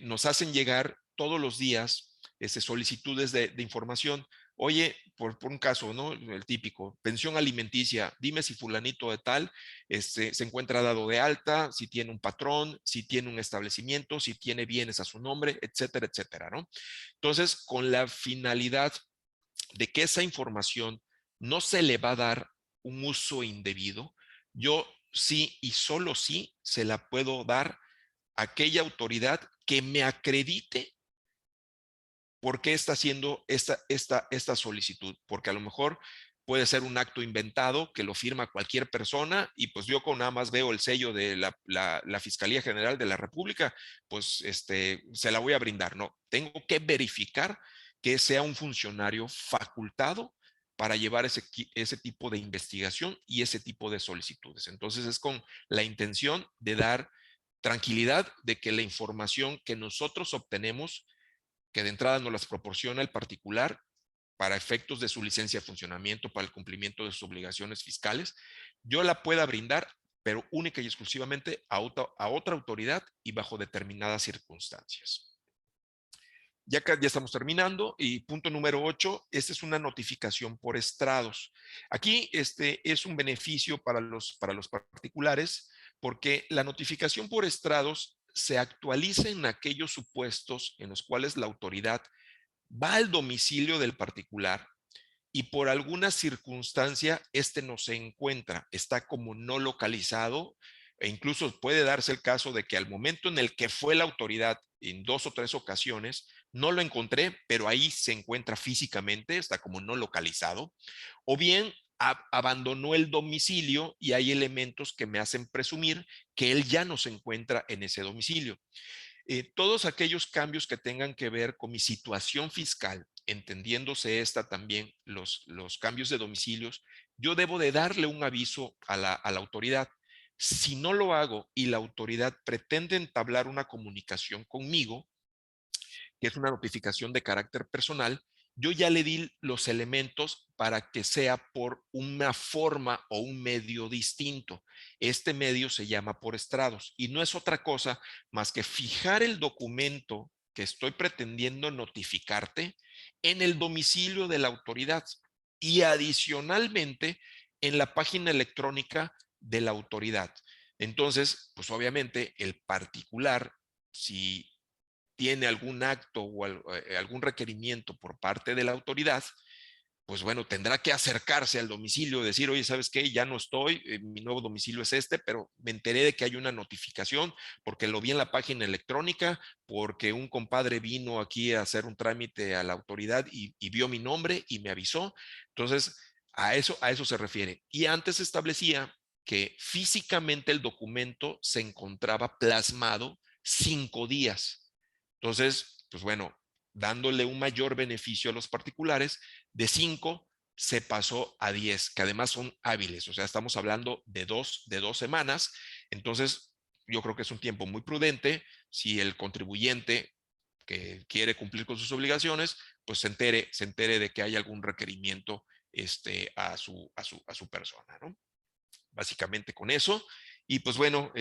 nos hacen llegar todos los días solicitudes de información. Oye, por un caso, ¿no? El típico, pensión alimenticia, dime si fulanito de tal se encuentra dado de alta, si tiene un patrón, si tiene un establecimiento, si tiene bienes a su nombre, etcétera, etcétera, ¿no? Entonces, con la finalidad de que esa información no se le va a dar un uso indebido, yo sí y solo sí se la puedo dar a aquella autoridad que me acredite por qué está haciendo esta solicitud, porque a lo mejor puede ser un acto inventado que lo firma cualquier persona y pues yo con nada más veo el sello de la Fiscalía General de la República, pues se la voy a brindar. No, tengo que verificar que sea un funcionario facultado para llevar ese tipo de investigación y ese tipo de solicitudes. Entonces es con la intención de dar tranquilidad de que la información que nosotros obtenemos, que de entrada nos las proporciona el particular para efectos de su licencia de funcionamiento, para el cumplimiento de sus obligaciones fiscales, yo la pueda brindar, pero única y exclusivamente a otra autoridad y bajo determinadas circunstancias. Ya estamos terminando y punto número 8, esta es una notificación por estrados. Aquí es un beneficio para los particulares porque la notificación por estrados se actualiza en aquellos supuestos en los cuales la autoridad va al domicilio del particular y por alguna circunstancia no se encuentra, está como no localizado, e incluso puede darse el caso de que al momento en el que fue la autoridad en 2 o 3 ocasiones, no lo encontré, pero ahí se encuentra físicamente, está como no localizado, o bien abandonó el domicilio y hay elementos que me hacen presumir que él ya no se encuentra en ese domicilio. Todos aquellos cambios que tengan que ver con mi situación fiscal, entendiéndose esta también los cambios de domicilios, yo debo de darle un aviso a la autoridad. Si no lo hago y la autoridad pretende entablar una comunicación conmigo, que es una notificación de carácter personal, yo ya le di los elementos para que sea por una forma o un medio distinto. Este medio se llama por estrados y no es otra cosa más que fijar el documento que estoy pretendiendo notificarte en el domicilio de la autoridad y adicionalmente en la página electrónica de la autoridad. Entonces, pues obviamente el particular, si tiene algún acto o algún requerimiento por parte de la autoridad, pues bueno, tendrá que acercarse al domicilio, decir, oye, ¿sabes qué? Ya no estoy, mi nuevo domicilio es pero me enteré de que hay una notificación porque lo vi en la página electrónica, porque un compadre vino aquí a hacer un trámite a la autoridad y vio mi nombre y me avisó. Entonces, a eso se refiere. Y antes se establecía que físicamente el documento se encontraba plasmado 5 días. Entonces, pues bueno, dándole un mayor beneficio a los particulares, de 5 se pasó a 10, que además son hábiles, o sea, estamos hablando de 2 semanas. Entonces, yo creo que es un tiempo muy prudente si el contribuyente que quiere cumplir con sus obligaciones, pues se entere de que hay algún requerimiento a su persona, ¿no? Básicamente con eso. Y pues bueno,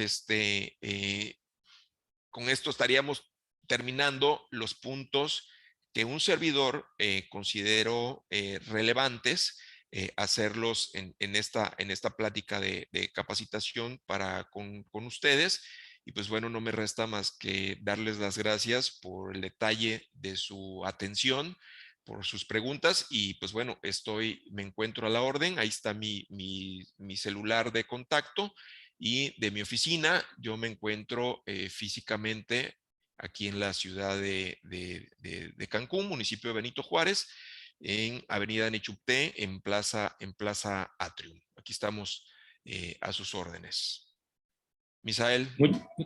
con esto estaríamos terminando los puntos que un servidor considero relevantes hacerlos en esta plática de capacitación con ustedes. Y pues bueno, no me resta más que darles las gracias por el detalle de su atención, por sus preguntas y pues bueno, me encuentro a la orden. Ahí está mi celular de contacto y de mi oficina. Yo me encuentro físicamente aquí en la ciudad de Cancún, municipio de Benito Juárez. en Avenida Nichupté, en Plaza Atrium. Aquí estamos a sus órdenes. Misael.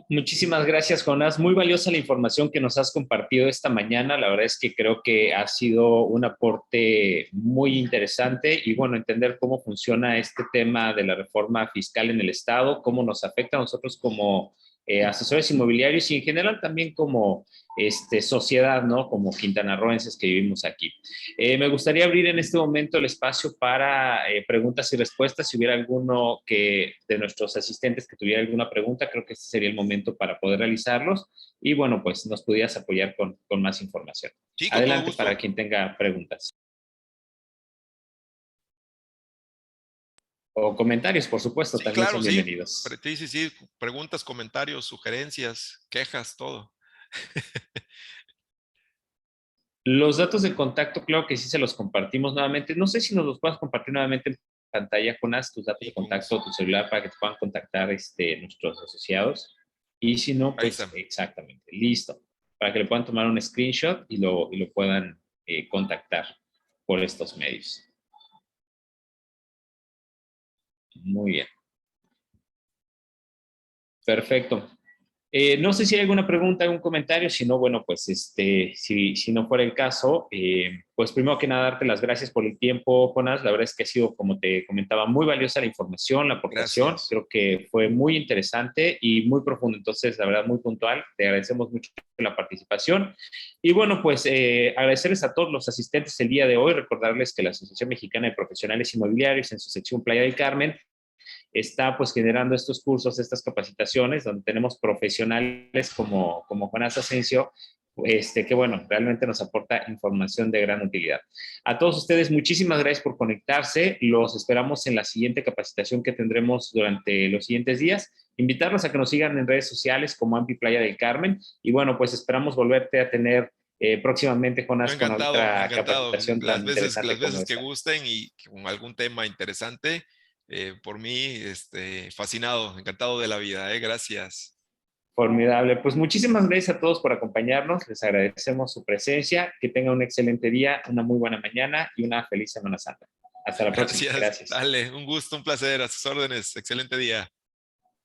Muchísimas gracias, Jonás. Muy valiosa la información que nos has compartido esta mañana. La verdad es que creo que ha sido un aporte muy interesante y bueno, entender cómo funciona este tema de la reforma fiscal en el Estado, cómo nos afecta a nosotros como asesores inmobiliarios y en general también como sociedad, ¿no? Como quintanarroenses que vivimos aquí. Me gustaría abrir en este momento el espacio para preguntas y respuestas. Si hubiera alguno de nuestros asistentes que tuviera alguna pregunta, creo que este sería el momento para poder realizarlos. Y bueno, pues nos pudieras apoyar con más información. Sí, con Adelante todo gusto. para quien tenga preguntas. O comentarios, por supuesto, Sí, también claro, son bienvenidos. Sí. Preguntas, comentarios, sugerencias, quejas, todo. Los datos de contacto, claro que sí se los compartimos nuevamente. No sé si nos los puedas compartir nuevamente en pantalla, Jonás, tus datos Sí, de contacto, tu celular, para que te puedan contactar nuestros asociados. Y si no, ahí pues está. exactamente, listo. Para que le puedan tomar un screenshot y lo puedan contactar por estos medios. Muy bien. Perfecto. No sé si hay alguna pregunta, algún comentario, si no, bueno, pues si no fuera el caso, pues primero que nada darte las gracias por el tiempo, Jonás. La verdad es que ha sido, como te comentaba, muy valiosa la información, la aportación. Gracias. Creo que fue muy interesante y muy profundo. Entonces, la verdad, muy puntual. Te agradecemos mucho la participación. Y bueno, pues agradecerles a todos los asistentes el día de hoy, recordarles que la Asociación Mexicana de Profesionales Inmobiliarios en su sección Playa del Carmen está pues generando estos cursos, estas capacitaciones, donde tenemos profesionales como Jonás Asensio, que bueno, realmente nos aporta información de gran utilidad. A todos ustedes, muchísimas gracias por conectarse. Los esperamos en la siguiente capacitación que tendremos durante los siguientes días. Invitarlos a que nos sigan en redes sociales como Ampi Playa del Carmen. Y bueno, pues esperamos volverte a tener próximamente, Jonás, con otra capacitación tan interesante Las como veces que esta. gusten y con algún tema interesante. Por mí, fascinado, encantado de la vida. Gracias. Formidable. Pues muchísimas gracias a todos por acompañarnos. Les agradecemos su presencia. Que tengan un excelente día, una muy buena mañana y una feliz Semana Santa. Hasta la próxima. Gracias. Gracias. Dale, un gusto, un placer. A sus órdenes. Excelente día.